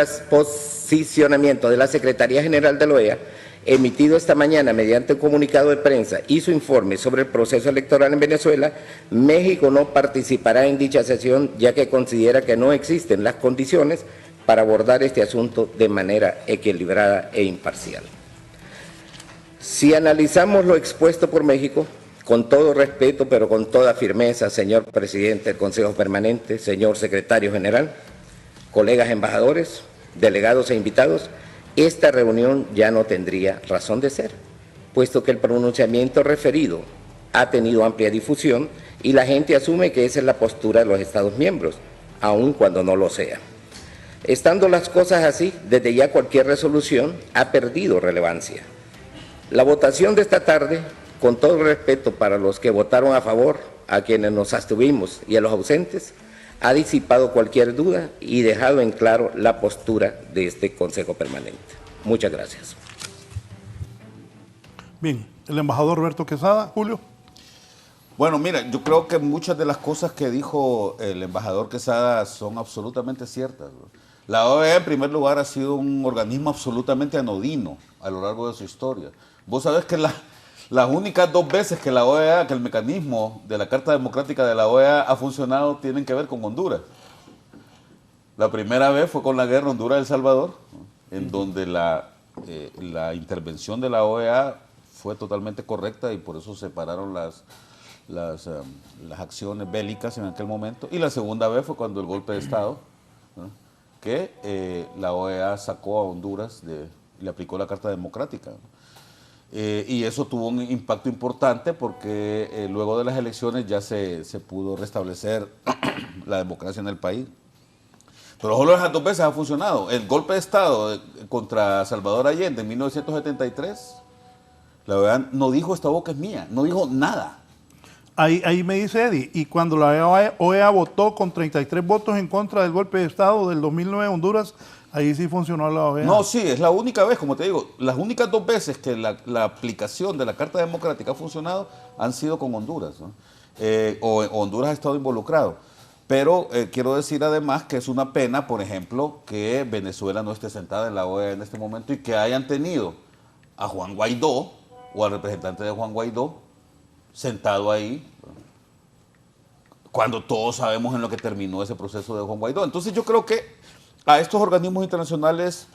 la Secretaría General de la OEA, emitido esta mañana mediante un comunicado de prensa y su informe sobre el proceso electoral en Venezuela, México no participará en dicha sesión, ya que considera que no existen las condiciones para abordar este asunto de manera equilibrada e imparcial. Si analizamos lo expuesto por México, con todo respeto, pero con toda firmeza, señor presidente del Consejo Permanente, señor secretario general, colegas embajadores, delegados e invitados, esta reunión ya no tendría razón de ser, puesto que el pronunciamiento referido ha tenido amplia difusión y la gente asume que esa es la postura de los Estados miembros, aun cuando no lo sea. Estando las cosas así, desde ya cualquier resolución ha perdido relevancia. La votación de esta tarde, con todo respeto para los que votaron a favor, a quienes nos abstuvimos y a los ausentes, ha disipado cualquier duda y dejado en claro la postura de este Consejo Permanente. Muchas gracias. Bien, el embajador Roberto Quesada. Julio. Bueno, mira, yo creo que muchas de las cosas que dijo el embajador Quesada son absolutamente ciertas. La OEA, en primer lugar, ha sido un organismo absolutamente anodino a lo largo de su historia. Vos sabés que las únicas 2 veces que la OEA, que el mecanismo de la Carta Democrática de la OEA ha funcionado, tienen que ver con Honduras. La primera vez fue con la guerra Honduras-El Salvador, en donde la intervención de la OEA fue totalmente correcta y por eso separaron las acciones bélicas en aquel momento. Y la segunda vez fue cuando el golpe de Estado, ¿no?, que la OEA sacó a Honduras, le aplicó la Carta Democrática, ¿no? Y eso tuvo un impacto importante porque luego de las elecciones ya se pudo restablecer la democracia en el país. Pero solo esas 2 veces ha funcionado. El golpe de Estado contra Salvador Allende en 1973, la OEA no dijo esta boca es mía, no dijo nada. Ahí me dice Eddie, y cuando la OEA votó con 33 votos en contra del golpe de Estado del 2009 en Honduras, ahí sí funcionó la OEA. No, sí, es la única vez, como te digo, las únicas 2 veces que la aplicación de la Carta Democrática ha funcionado han sido con Honduras, ¿no? O Honduras ha estado involucrado. Pero quiero decir además que es una pena, por ejemplo, que Venezuela no esté sentada en la OEA en este momento y que hayan tenido a Juan Guaidó o al representante de Juan Guaidó sentado ahí, cuando todos sabemos en lo que terminó ese proceso de Juan Guaidó. Entonces yo creo que a estos organismos internacionales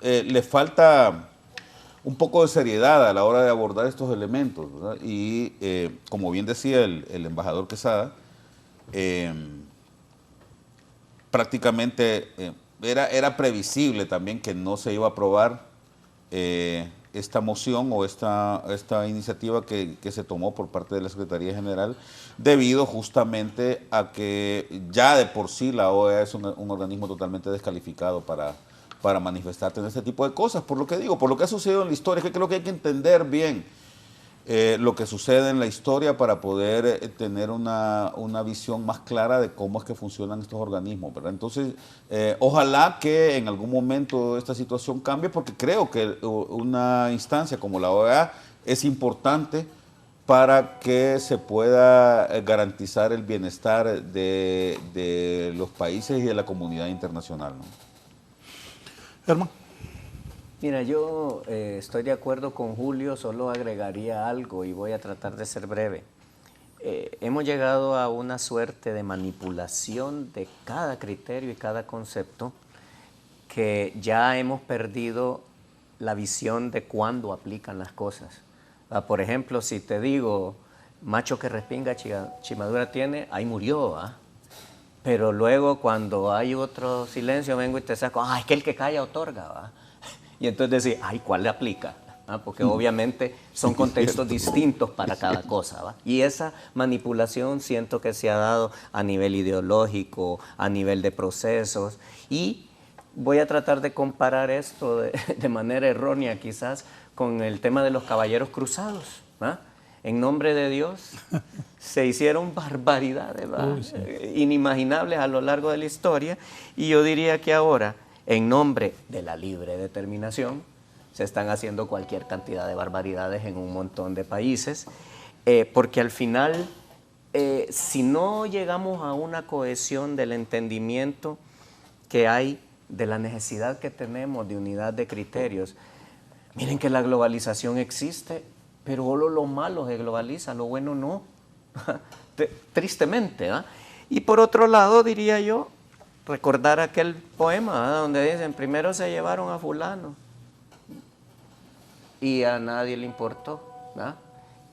les falta un poco de seriedad a la hora de abordar estos elementos, ¿verdad? Y como bien decía el embajador Quesada, prácticamente era previsible también que no se iba a aprobar esta moción o esta iniciativa que se tomó por parte de la Secretaría General, debido justamente a que ya de por sí la OEA es un organismo totalmente descalificado para manifestarte en este tipo de cosas. Por lo que digo, por lo que ha sucedido en la historia, que creo que hay que entender bien lo que sucede en la historia para poder tener una visión más clara de cómo es que funcionan estos organismos, ¿verdad? Entonces, ojalá que en algún momento esta situación cambie, porque creo que una instancia como la OEA es importante para que se pueda garantizar el bienestar de los países y de la comunidad internacional, ¿no? Germán. Mira, yo estoy de acuerdo con Julio, solo agregaría algo y voy a tratar de ser breve. Hemos llegado a una suerte de manipulación de cada criterio y cada concepto que ya hemos perdido la visión de cuándo aplican las cosas. Por ejemplo, si te digo, macho que respinga, chimadura tiene, ahí murió, ¿ah? Pero luego cuando hay otro silencio vengo y te saco, es que el que calla otorga, ¿va? Y entonces decir, ¿cuál le aplica? Porque obviamente son contextos distintos para cada cosa, ¿va? Y esa manipulación siento que se ha dado a nivel ideológico, a nivel de procesos, y voy a tratar de comparar esto de manera errónea quizás con el tema de los caballeros cruzados, ¿va? En nombre de Dios se hicieron barbaridades, inimaginables a lo largo de la historia, y yo diría que ahora, en nombre de la libre determinación, se están haciendo cualquier cantidad de barbaridades en un montón de países, porque al final, si no llegamos a una cohesión del entendimiento que hay de la necesidad que tenemos de unidad de criterios, miren que la globalización existe, pero solo lo malo se globaliza, lo bueno no, tristemente, ¿eh? Y por otro lado, diría yo, recordar aquel poema, ¿eh? Donde dicen, primero se llevaron a fulano y a nadie le importó, ¿eh?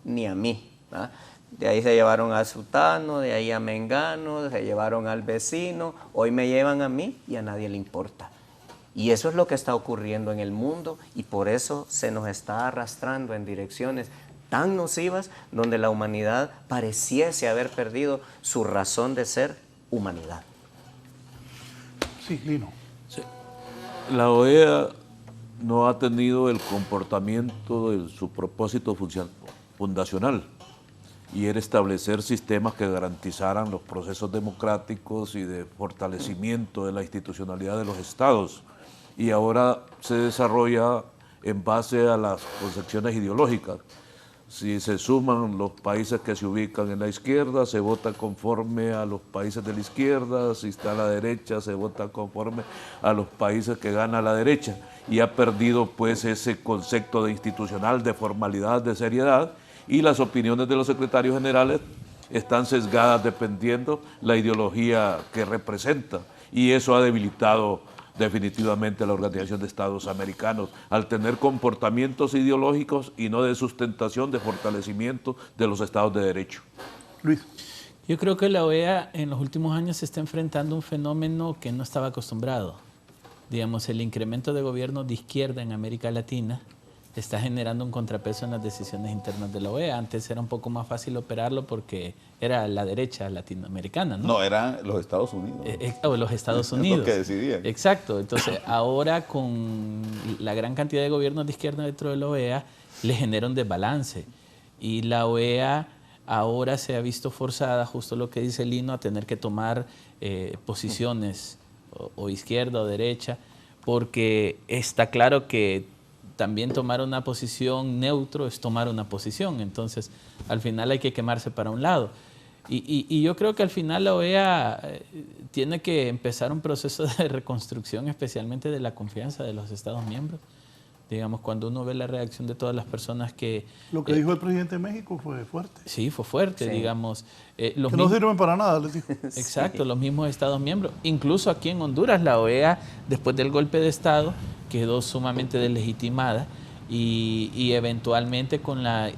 Ni a mí, ¿eh? De ahí se llevaron a sutano, de ahí a mengano, se llevaron al vecino, hoy me llevan a mí y a nadie le importa. Y eso es lo que está ocurriendo en el mundo, y por eso se nos está arrastrando en direcciones tan nocivas donde la humanidad pareciese haber perdido su razón de ser humanidad. Sí, Lino. Sí. La OEA no ha tenido el comportamiento de su propósito fundacional, y era establecer sistemas que garantizaran los procesos democráticos y de fortalecimiento de la institucionalidad de los estados. Y ahora se desarrolla en base a las concepciones ideológicas. Si se suman los países que se ubican en la izquierda, se vota conforme a los países de la izquierda; si está a la derecha, se vota conforme a los países que gana la derecha. Y ha perdido pues ese concepto de institucional, de formalidad, de seriedad, y las opiniones de los secretarios generales están sesgadas dependiendo la ideología que representa, y eso ha debilitado definitivamente la Organización de Estados Americanos, al tener comportamientos ideológicos y no de sustentación, de fortalecimiento de los estados de derecho. Luis. Yo creo que la OEA en los últimos años se está enfrentando a un fenómeno que no estaba acostumbrado. Digamos, el incremento de gobiernos de izquierda en América Latina está generando un contrapeso en las decisiones internas de la OEA. Antes era un poco más fácil operarlo porque era la derecha latinoamericana, ¿no? No, eran los Estados Unidos. O los Estados Unidos. Los que decidían. Exacto. Entonces, ahora con la gran cantidad de gobiernos de izquierda dentro de la OEA, le genera un desbalance. Y la OEA ahora se ha visto forzada, justo lo que dice Lino, a tener que tomar posiciones o izquierda o derecha, porque está claro que también tomar una posición neutro es tomar una posición. Entonces, al final hay que quemarse para un lado. Y yo creo que al final la OEA tiene que empezar un proceso de reconstrucción, especialmente de la confianza de los Estados miembros. Digamos, cuando uno ve la reacción de todas las personas que... Lo que dijo el presidente de México fue fuerte. Sí, fue fuerte, sí. Digamos. Los que no sirven para nada, les dijo. Exacto, sí. Los mismos Estados miembros. Incluso aquí en Honduras, la OEA, después del golpe de Estado, quedó sumamente deslegitimada y eventualmente con la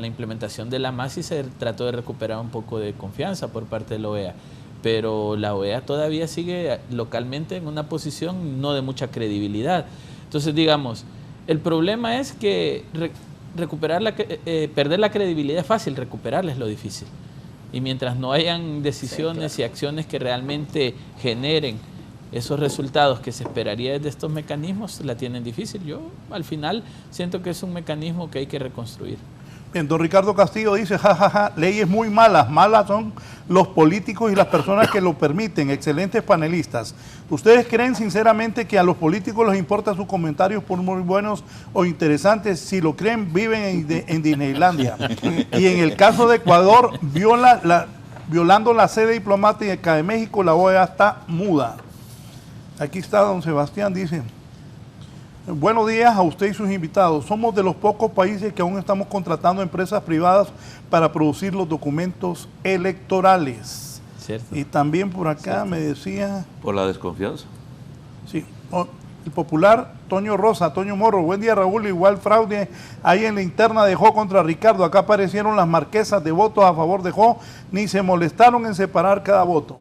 implementación de la MASI se trató de recuperar un poco de confianza por parte de la OEA. Pero la OEA todavía sigue localmente en una posición no de mucha credibilidad. Entonces, digamos, el problema es que perder la credibilidad es fácil, recuperarla es lo difícil. Y mientras no hayan decisiones y acciones que realmente generen esos resultados que se esperaría desde estos mecanismos, la tienen difícil. Yo, al final, siento que es un mecanismo que hay que reconstruir. Bien, don Ricardo Castillo dice, jajaja, leyes muy malas, malas son los políticos y las personas que lo permiten, excelentes panelistas. ¿Ustedes creen sinceramente que a los políticos les importa sus comentarios por muy buenos o interesantes? Si lo creen, viven en Disneylandia. Y en el caso de Ecuador, violando la sede diplomática de México, la OEA está muda. Aquí está don Sebastián, dice... Buenos días a usted y sus invitados. Somos de los pocos países que aún estamos contratando empresas privadas para producir los documentos electorales. Cierto. Y también por acá me decía... ¿Por la desconfianza? Sí. El popular Toño Rosa, Toño Morro. Buen día, Raúl. Igual fraude ahí en la interna de Jo contra Ricardo. Acá aparecieron las marquesas de votos a favor de Jo. Ni se molestaron en separar cada voto.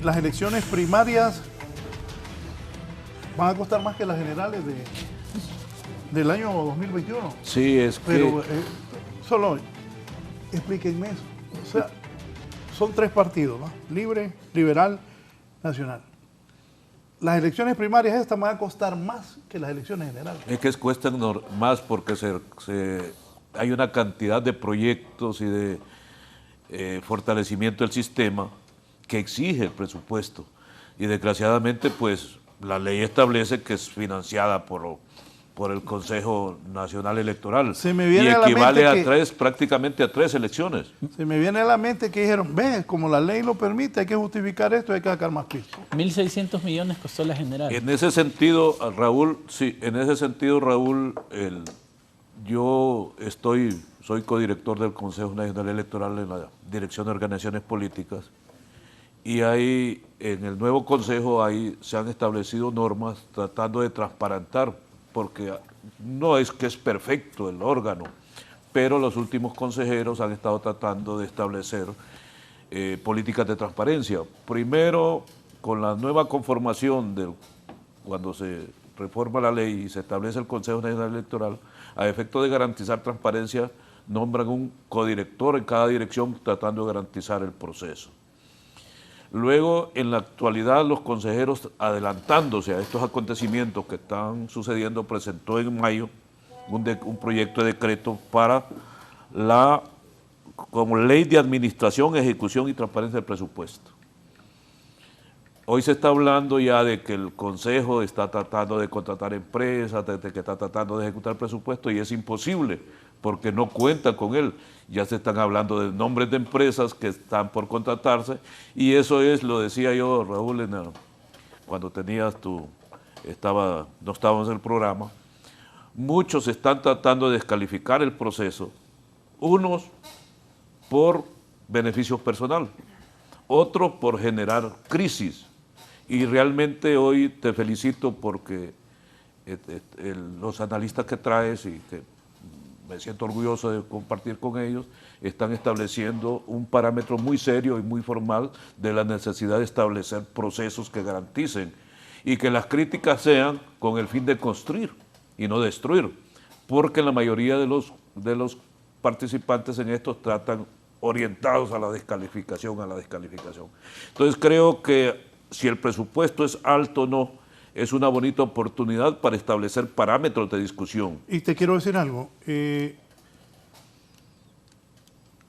Las elecciones primarias van a costar más que las generales del año 2021. Sí, es Pero que... solo explíquenme eso. O sea, son 3 partidos, ¿no? Libre, Liberal, Nacional. Las elecciones primarias estas van a costar más que las elecciones generales. Es que cuestan más porque hay una cantidad de proyectos y de fortalecimiento del sistema que exige el presupuesto. Y desgraciadamente, pues, la ley establece que es financiada por el Consejo Nacional Electoral. Se me viene y equivale a la mente prácticamente a 3 elecciones. Se me viene a la mente que dijeron, ve, como la ley lo permite, hay que justificar esto, hay que sacar más pisto. 1.600 millones costó la general. En ese sentido, Raúl, yo soy codirector del Consejo Nacional Electoral en la Dirección de Organizaciones Políticas. Y ahí, en el nuevo consejo, ahí se han establecido normas tratando de transparentar, porque no es que es perfecto el órgano, pero los últimos consejeros han estado tratando de establecer políticas de transparencia. Primero, con la nueva conformación, cuando se reforma la ley y se establece el Consejo Nacional Electoral, a efecto de garantizar transparencia, nombran un codirector en cada dirección tratando de garantizar el proceso. Luego, en la actualidad, los consejeros, adelantándose a estos acontecimientos que están sucediendo, presentó en mayo un proyecto de decreto para como ley de administración, ejecución y transparencia del presupuesto. Hoy se está hablando ya de que el Consejo está tratando de contratar empresas, de que está tratando de ejecutar el presupuesto y es imposible porque no cuenta con él. Ya se están hablando de nombres de empresas que están por contratarse y eso es, lo decía yo, Raúl, cuando no estábamos en el programa, muchos están tratando de descalificar el proceso, unos por beneficios personales, otros por generar crisis. Y realmente hoy te felicito porque los analistas que traes y que me siento orgulloso de compartir con ellos, están estableciendo un parámetro muy serio y muy formal de la necesidad de establecer procesos que garanticen y que las críticas sean con el fin de construir y no destruir, porque la mayoría de los participantes en esto tratan orientados a la descalificación, Entonces creo que si el presupuesto es alto o no, es una bonita oportunidad para establecer parámetros de discusión. Y te quiero decir algo.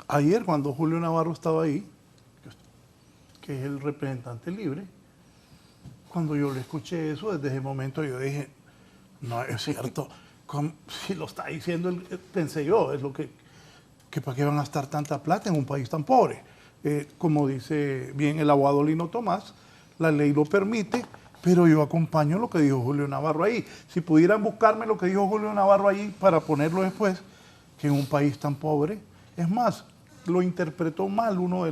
Ayer cuando Julio Navarro estaba ahí, que es el representante libre, cuando yo le escuché eso, desde ese momento yo dije, no es cierto, si lo está diciendo, pensé yo, es lo que para qué van a gastar tanta plata en un país tan pobre. Como dice bien el abogado Lino Tomás, la ley lo permite, pero yo acompaño lo que dijo Julio Navarro ahí. Si pudieran buscarme lo que dijo Julio Navarro ahí para ponerlo después, que en un país tan pobre, es más, lo interpretó mal uno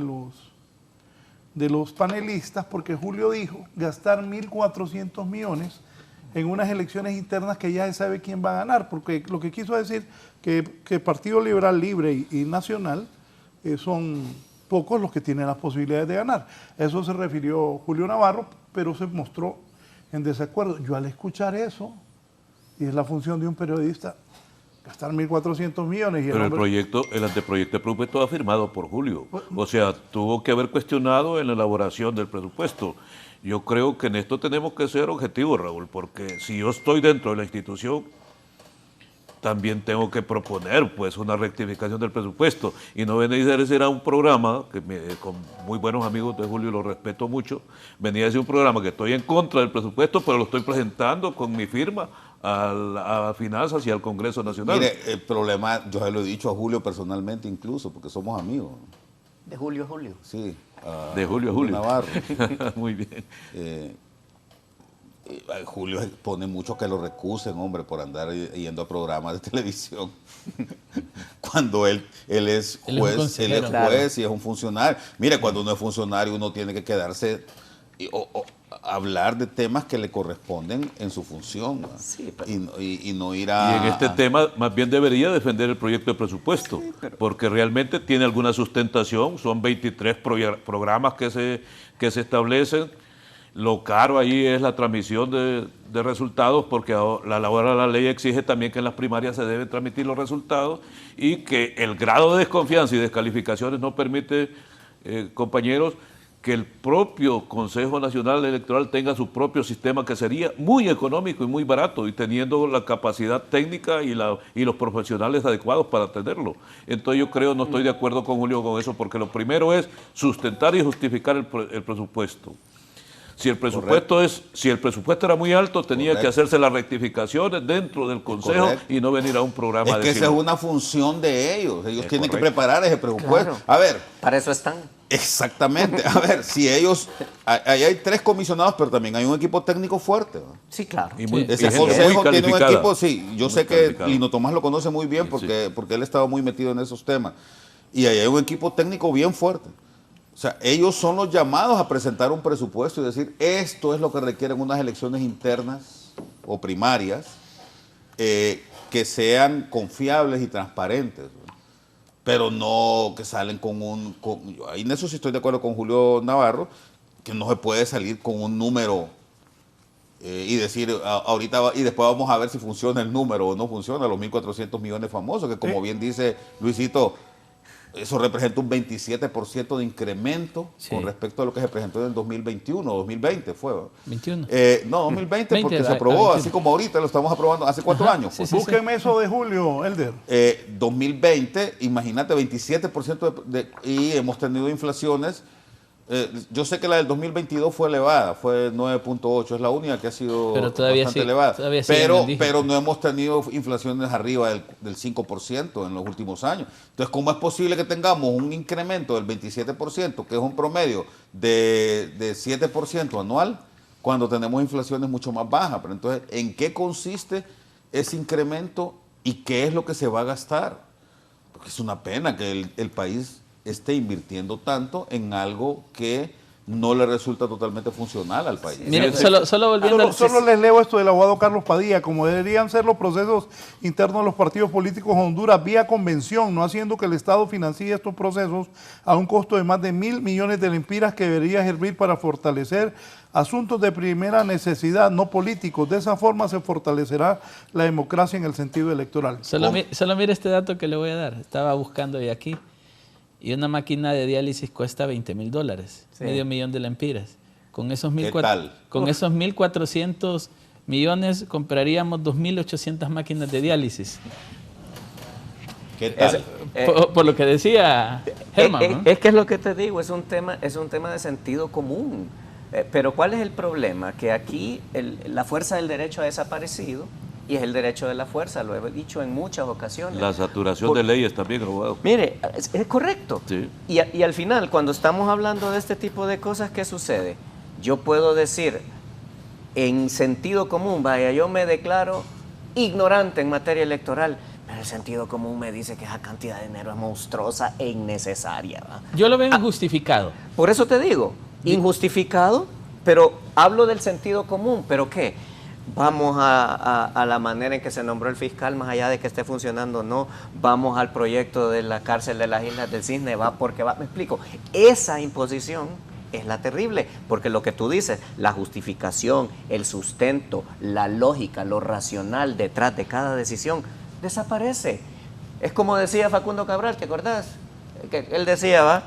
de los panelistas, porque Julio dijo gastar 1.400 millones en unas elecciones internas que ya se sabe quién va a ganar, porque lo que quiso decir que Partido Liberal Libre y Nacional son pocos los que tienen las posibilidades de ganar. Eso se refirió Julio Navarro, pero se mostró en desacuerdo. Yo al escuchar eso, y es la función de un periodista, gastar 1.400 millones. Y pero el anteproyecto de presupuesto ha firmado por Julio. O sea, tuvo que haber cuestionado en la elaboración del presupuesto. Yo creo que en esto tenemos que ser objetivos, Raúl, porque si yo estoy dentro de la institución, también tengo que proponer pues una rectificación del presupuesto y no venir a decir a un programa que con muy buenos amigos de Julio, lo respeto mucho, venía a decir un programa que estoy en contra del presupuesto, pero lo estoy presentando con mi firma a Finanzas y al Congreso Nacional. Mire, el problema, yo se lo he dicho a Julio personalmente incluso, porque somos amigos. De Julio a Julio. Sí. De Julio a Julio. Navarro. Muy bien. Julio pone mucho que lo recusen, hombre, por andar yendo a programas de televisión. Cuando él es juez, y es un funcionario. Mire, cuando uno es funcionario, uno tiene que quedarse o hablar de temas que le corresponden en su función, ¿no? Sí, y no ir a... Y en este tema más bien debería defender el proyecto de presupuesto, porque realmente tiene alguna sustentación, son 23 programas que se establecen. Lo caro ahí es la transmisión de resultados, porque ahora la ley exige también que en las primarias se deben transmitir los resultados y que el grado de desconfianza y descalificaciones no permite, compañeros, que el propio Consejo Nacional Electoral tenga su propio sistema, que sería muy económico y muy barato, y teniendo la capacidad técnica y los profesionales adecuados para tenerlo. Entonces yo creo, no estoy de acuerdo con Julio con eso, porque lo primero es sustentar y justificar el presupuesto. Si el presupuesto era muy alto, tenía que hacerse las rectificaciones dentro del Consejo y no venir a un programa de... Es que esa es una función de ellos. Ellos tienen que preparar ese presupuesto. Claro. A ver. Para eso están. Exactamente. A ver, si ellos... Ahí hay 3 comisionados, pero también hay un equipo técnico fuerte, ¿no? Sí, claro. Ese consejo tiene un equipo, sí. Yo sé que Lino Tomás lo conoce muy bien porque él estaba muy metido en esos temas. Y ahí hay un equipo técnico bien fuerte. O sea, ellos son los llamados a presentar un presupuesto y decir, esto es lo que requieren unas elecciones internas o primarias que sean confiables y transparentes, ¿no? Pero no que salen ahí en eso sí estoy de acuerdo con Julio Navarro, que no se puede salir con un número y decir, ahorita y después vamos a ver si funciona el número o no funciona, los 1.400 millones famosos, que como bien dice Luisito, eso representa un 27% de incremento con respecto a lo que se presentó en el 2021, 2020 fue. 21. No, 2020 porque se aprobó, así como ahorita lo estamos aprobando hace 4 años. Sí, búsquenme eso de Julio, Elder. 2020, imagínate, 27% y hemos tenido inflaciones. Yo sé que la del 2022 fue elevada, fue 9.8, es la única que ha sido bastante elevada. Pero no hemos tenido inflaciones arriba del 5% en los últimos años. Entonces, ¿cómo es posible que tengamos un incremento del 27%, que es un promedio de 7% anual, cuando tenemos inflaciones mucho más bajas? Pero entonces, ¿en qué consiste ese incremento y qué es lo que se va a gastar? Porque es una pena que el país esté invirtiendo tanto en algo que no le resulta totalmente funcional al país. Mire, solo volviendo solo les leo esto del abogado Carlos Padilla, como deberían ser los procesos internos de los partidos políticos en Honduras vía convención, no haciendo que el Estado financie estos procesos a un costo de más de 1.000 millones de lempiras, que debería servir para fortalecer asuntos de primera necesidad, no políticos. De esa forma se fortalecerá la democracia en el sentido electoral. Solo mire este dato que le voy a dar. Estaba buscando hoy aquí. Y una máquina de diálisis cuesta $20,000, medio millón de lempiras. Con esos 1.400 millones compraríamos 2.800 máquinas de diálisis. ¿Qué tal? Por lo que decía Germán, ¿no? Es que es lo que te digo, es un tema de sentido común. Pero ¿cuál es el problema? Que aquí la fuerza del derecho ha desaparecido. Y es el derecho de la fuerza, lo he dicho en muchas ocasiones. La saturación de leyes también, abogado. Mire, es correcto. Sí. Y al final, cuando estamos hablando de este tipo de cosas, ¿qué sucede? Yo puedo decir, en sentido común, vaya, yo me declaro ignorante en materia electoral, Pero el sentido común me dice que esa cantidad de dinero es monstruosa e innecesaria, ¿va? Yo lo veo injustificado. Por eso te digo, injustificado, pero hablo del sentido común. ¿Pero qué? Vamos a la manera en que se nombró el fiscal, más allá de que esté funcionando o no. Vamos al proyecto de la cárcel de las Islas del Cisne, va porque va. Me explico. Esa imposición es la terrible, porque lo que tú dices, la justificación, el sustento, la lógica, lo racional detrás de cada decisión, desaparece. Es como decía Facundo Cabral, ¿te acordás? Que él decía, ¿va?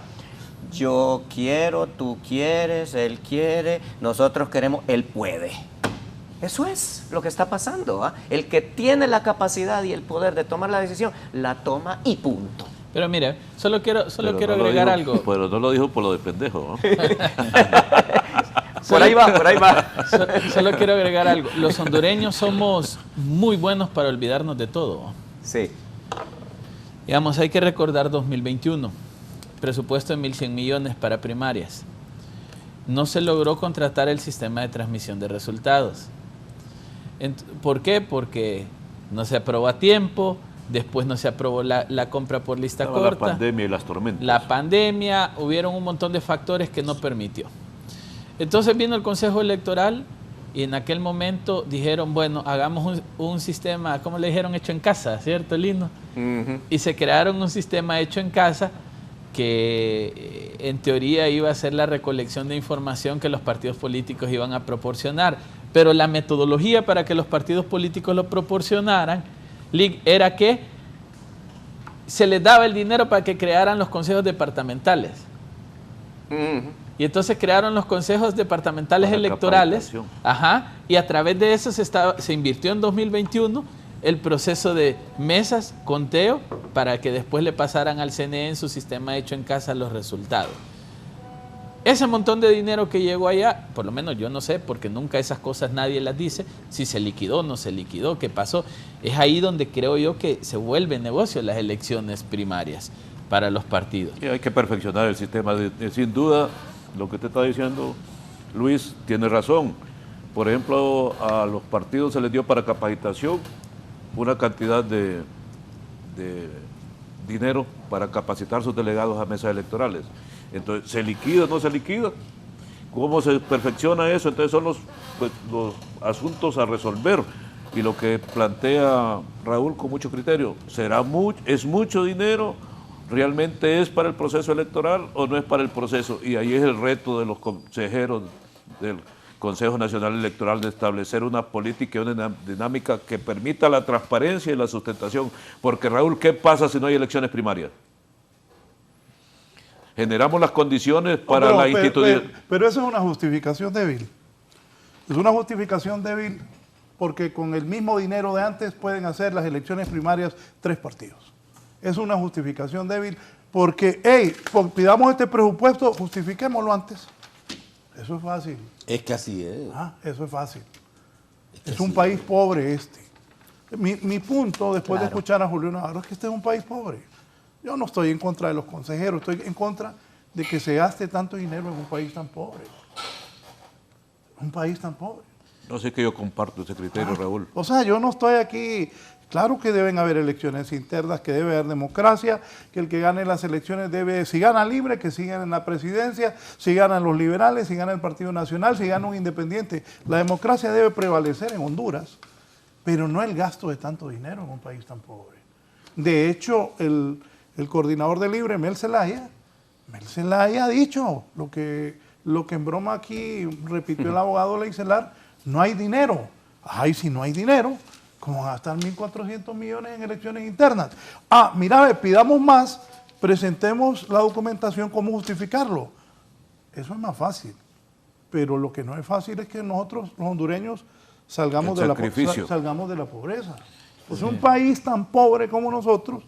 Yo quiero, tú quieres, él quiere, nosotros queremos, él puede. Eso es lo que está pasando, ¿ah? El que tiene la capacidad y el poder de tomar la decisión, la toma y punto. Pero mira, solo quiero agregar algo. Pero no lo dijo por lo de pendejo, ¿no? Por ahí va. Solo quiero agregar algo. Los hondureños somos muy buenos para olvidarnos de todo. Sí. Digamos, hay que recordar 2021. Presupuesto de 1.100 millones para primarias. No se logró contratar el sistema de transmisión de resultados. ¿Por qué? Porque no se aprobó a tiempo, después no se aprobó la compra por lista corta. La pandemia y las tormentas. La pandemia, hubieron un montón de factores que no permitió. Entonces vino el Consejo Electoral y en aquel momento dijeron, bueno, hagamos un sistema, ¿cómo le dijeron? Hecho en casa, ¿cierto, Lino? Y se crearon un sistema hecho en casa que en teoría iba a ser la recolección de información que los partidos políticos iban a proporcionar. Pero la metodología para que los partidos políticos lo proporcionaran era que se les daba el dinero para que crearan los consejos departamentales. Y entonces crearon los consejos departamentales electorales. Y a través de eso se invirtió en 2021 el proceso de mesas, conteo, para que después le pasaran al CNE en su sistema hecho en casa los resultados. Ese montón de dinero que llegó allá, por lo menos yo no sé, porque nunca esas cosas nadie las dice, si se liquidó, no se liquidó, qué pasó. Es ahí donde creo yo que se vuelve negocio las elecciones primarias para los partidos. Y hay que perfeccionar el sistema. Sin duda, lo que te está diciendo Luis tiene razón. Por ejemplo, a los partidos se les dio para capacitación una cantidad de dinero para capacitar sus delegados a mesas electorales. Entonces, ¿se liquida o no se liquida? ¿Cómo se perfecciona eso? Entonces son los asuntos a resolver. Y lo que plantea Raúl con mucho criterio, ¿es mucho dinero? ¿Realmente es para el proceso electoral o no es para el proceso? Y ahí es el reto de los consejeros del Consejo Nacional Electoral de establecer una política y una dinámica que permita la transparencia y la sustentación. Porque Raúl, ¿qué pasa si no hay elecciones primarias? Generamos las condiciones para la institución. Pero eso es una justificación débil. Es una justificación débil porque con el mismo dinero de antes pueden hacer las elecciones primarias 3 partidos. Es una justificación débil porque, pidamos este presupuesto, justifiquémoslo antes. Eso es fácil. Es que así es. Eso es fácil. Es un país pobre este. Mi punto, después de escuchar a Julio Navarro, es que este es un país pobre. Yo no estoy en contra de los consejeros, estoy en contra de que se gaste tanto dinero en un país tan pobre. Un país tan pobre. No sé que yo comparto ese criterio, Raúl. O sea, yo no estoy aquí. Claro que deben haber elecciones internas, que debe haber democracia, que el que gane las elecciones debe, si gana Libre, que sigan en la presidencia, si ganan los liberales, si gana el Partido Nacional, si gana un independiente. La democracia debe prevalecer en Honduras, pero no el gasto de tanto dinero en un país tan pobre. De hecho, el coordinador de Libre, Mel Zelaya ha dicho lo que en broma aquí repitió el abogado Leicelar, no hay dinero. Ay, si no hay dinero, ¿cómo van a gastar 1.400 millones en elecciones internas? Mira, pidamos más, presentemos la documentación, ¿cómo justificarlo? Eso es más fácil. Pero lo que no es fácil es que nosotros, los hondureños, salgamos de la pobreza. Pues un país tan pobre como nosotros,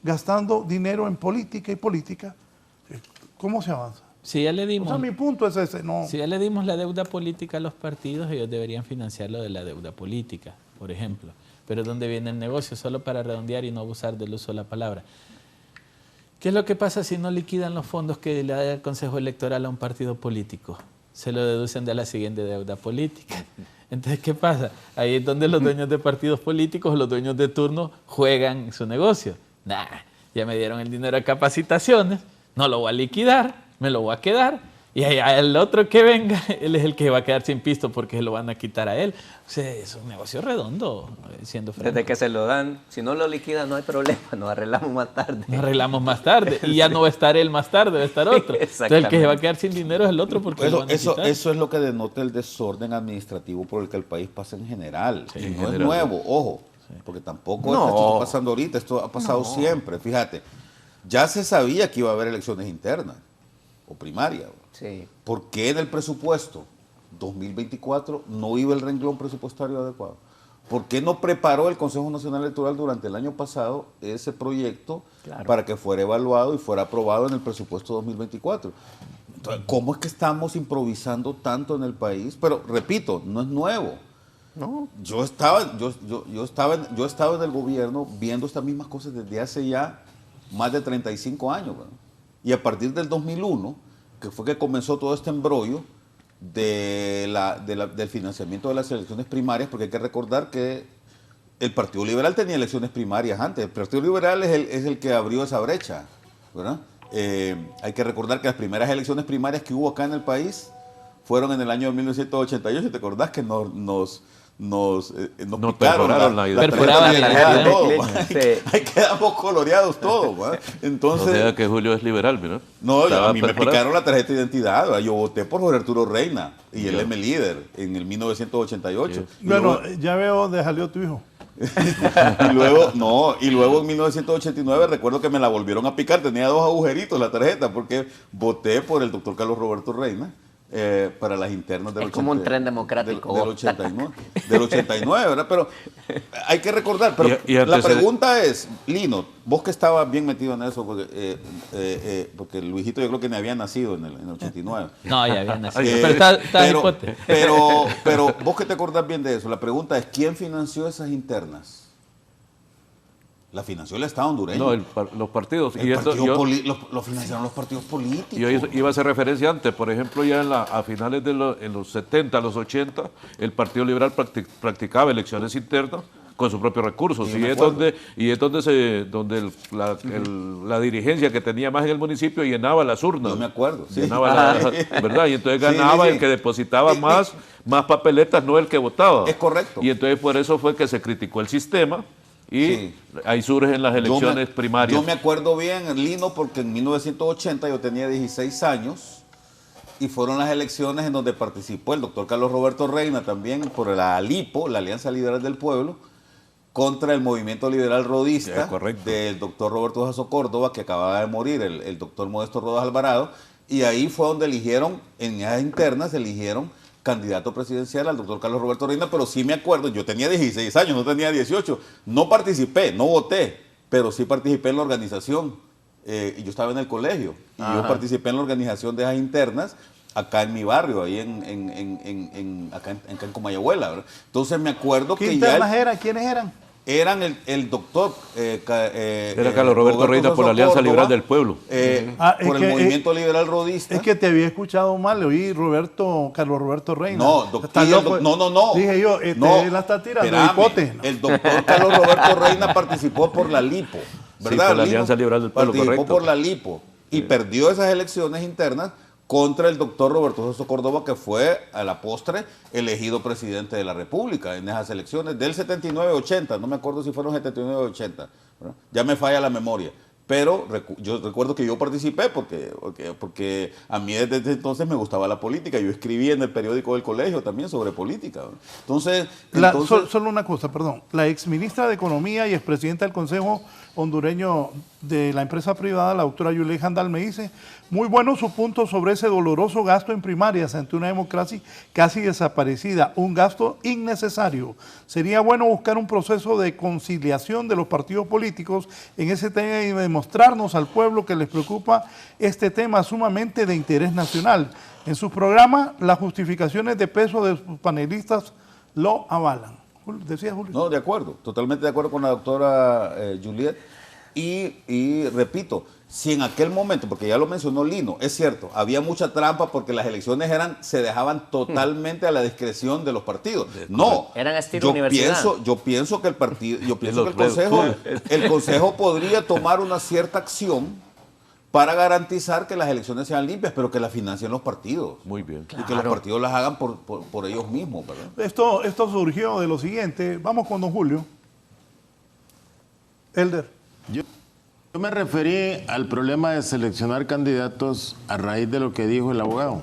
gastando dinero en política y política, ¿cómo se avanza? Si ya le dimos, mi punto es ese, no. Si ya le dimos la deuda política a los partidos, ellos deberían financiarlo de la deuda política, por ejemplo. Pero ¿dónde viene el negocio? Solo para redondear y no abusar del uso de la palabra. ¿Qué es lo que pasa si no liquidan los fondos que le da el Consejo Electoral a un partido político? Se lo deducen de la siguiente deuda política. Entonces, ¿qué pasa? Ahí es donde los dueños de partidos políticos, los dueños de turno, juegan su negocio. Nah, ya me dieron el dinero de capacitaciones, no lo voy a liquidar, me lo voy a quedar. Y el otro que venga, él es el que va a quedar sin pisto porque se lo van a quitar a él. O sea, es un negocio redondo, siendo franco. Desde que se lo dan, si no lo liquidan no hay problema, nos arreglamos más tarde. Nos arreglamos más tarde. Y ya no va a estar él más tarde, va a estar otro. Entonces el que se va a quedar sin dinero es el otro porque lo van a quitar. Eso es lo que denota el desorden administrativo por el que el país pasa en general. Sí, y en no general. es nuevo, ojo, porque tampoco No. esto está pasando ahorita, esto ha pasado siempre. Fíjate, ya se sabía que iba a haber elecciones internas o primarias. Sí. ¿Por qué en el presupuesto 2024 no iba el renglón presupuestario adecuado? ¿Por qué no preparó el Consejo Nacional Electoral durante el año pasado ese proyecto para que fuera evaluado y fuera aprobado en el presupuesto 2024? Entonces, ¿cómo es que estamos improvisando tanto en el país? Pero repito, no es nuevo. No. Yo estaba en el gobierno viendo estas mismas cosas desde hace ya más de 35 años. ¿verdad? Y a partir del 2001, que fue que comenzó todo este embrollo del financiamiento de las elecciones primarias, porque hay que recordar que el Partido Liberal tenía elecciones primarias antes. El Partido Liberal es el que abrió esa brecha, ¿verdad? Hay que recordar que las primeras elecciones primarias que hubo acá en el país fueron en el año 1988. ¿Te acordás que nos perforaron la tarjeta de todo, Sí. Ahí quedamos coloreados todos. ¿va? Entonces, No sea que Julio es liberal, ¿no? no, Estaba a mí me perforado. picaron la tarjeta de identidad. ¿va? Yo voté por Jorge Arturo Reina y el M líder en el 1988. Y Bueno, luego- ya veo dónde salió tu hijo. y luego en 1989 recuerdo que me la volvieron a picar, tenía 2 agujeritos la tarjeta porque voté por el doctor Carlos Roberto Reina para las internas del Es como un tren democrático. del 89, ¿verdad? Pero hay que recordar, pero Y la antes pregunta es, Lino, vos que estabas bien metido en eso, porque Luisito yo creo que ni había nacido en el 89. No, ya había nacido. Eh, Pero está hipote. pero vos que te acordás bien de eso, la pregunta es, ¿quién financió esas internas? La financió el Estado hondureño. No, los partidos. El Y esto- partido yo- lo financiaron los partidos políticos. Yo iba a hacer referencia antes, por ejemplo, ya a finales de en los 70, los 80, el Partido Liberal practicaba elecciones internas con sus propios recursos. Sí, Y me es acuerdo. donde la dirigencia que tenía más en el municipio llenaba las urnas. Yo me acuerdo, sí. Llenaba ¿verdad? Y entonces Sí, ganaba sí, sí. el que depositaba más papeletas, no el que votaba. Es correcto. Y entonces por eso fue que se criticó el sistema. Y Sí. ahí surgen las elecciones primarias. Yo me acuerdo bien, Lino, porque en 1980 yo tenía 16 años y fueron las elecciones en donde participó el doctor Carlos Roberto Reina también por la ALIPO, la Alianza Liberal del Pueblo, contra el movimiento liberal rodista correcto. del doctor Roberto Jasso Córdoba, que acababa de morir, el doctor Modesto Rodas Alvarado, y ahí fue donde eligieron, en esas internas eligieron candidato presidencial al doctor Carlos Roberto Reina, pero sí me acuerdo, yo tenía 16 años, no tenía 18, no participé, no voté, pero sí participé en la organización, y yo estaba en el colegio, y yo participé en la organización de esas internas, acá en mi barrio, ahí acá en Comayagüela, ¿verdad? Entonces me acuerdo ¿Qué que internas ya eran? ¿Quiénes eran? eran el doctor Era Carlos Roberto Reina por la Jasso Alianza Córdoba, Liberal del Pueblo. por el movimiento liberal rodista. Es que te había escuchado mal, le oí Carlos Roberto Reina. No, Estás loco. no. Dije yo, No, la está tirando, espérame, hipote. el doctor Carlos Roberto Reina participó por la LIPO, ¿verdad? por la Lino? Alianza Liberal del Pueblo, Participó correcto. por la LIPO y perdió esas elecciones internas contra el doctor Roberto Jasso Córdoba, que fue a la postre elegido presidente de la República en esas elecciones del 79-80, no me acuerdo si fueron 79-80, ¿verdad? Ya me falla la memoria. Pero yo recuerdo que yo participé porque a mí desde entonces me gustaba la política. Yo escribí en el periódico del colegio también sobre política. ¿verdad? Entonces, Solo una cosa, perdón. La exministra de Economía y expresidenta del Consejo hondureño de la empresa privada, la doctora Yuley Jandal, me dice, muy bueno su punto sobre ese doloroso gasto en primarias ante una democracia casi desaparecida, un gasto innecesario. Sería bueno buscar un proceso de conciliación de los partidos políticos en ese tema y demostrarnos al pueblo que les preocupa este tema sumamente de interés nacional. En sus programas, las justificaciones de peso de sus panelistas lo avalan. ¿Decía Julio? No, de acuerdo, totalmente de acuerdo con la doctora Juliet. Y repito, si en aquel momento, porque ya lo mencionó Lino, es cierto, había mucha trampa porque las elecciones se dejaban totalmente a la discreción de los partidos. No, eran estilo universidad. Yo pienso que el consejo podría tomar una cierta acción para garantizar que las elecciones sean limpias, pero que las financien los partidos. Muy bien. Y que los partidos las hagan por ellos mismos, ¿verdad? Esto surgió de lo siguiente. Vamos con don Julio. Elder. Yo me referí al problema de seleccionar candidatos a raíz de lo que dijo el abogado.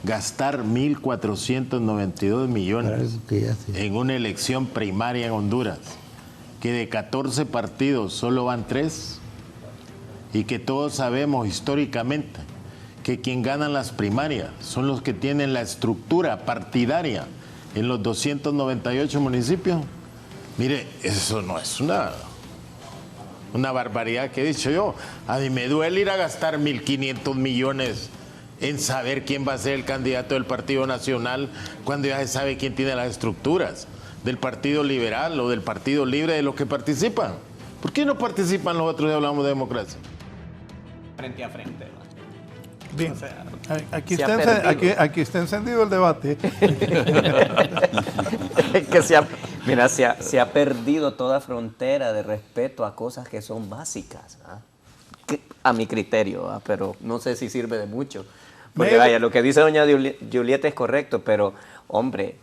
Gastar 1.492 millones en una elección primaria en Honduras, que de 14 partidos solo van 3, y que todos sabemos históricamente que quien gana las primarias son los que tienen la estructura partidaria en los 298 municipios. Mire, eso no es una barbaridad que he dicho yo. A mí me duele ir a gastar 1.500 millones en saber quién va a ser el candidato del Partido Nacional cuando ya se sabe quién tiene las estructuras del Partido Liberal o del Partido Libre de los que participan. ¿Por qué no participan los otros y hablamos de democracia? Frente a frente. Bien, O sea, aquí se está encendido el debate. que se ha perdido toda frontera de respeto a cosas que son básicas, ¿ah? A mi criterio, ¿ah? Pero no sé si sirve de mucho. Porque vaya, lo que dice doña Julieta es correcto, pero hombre,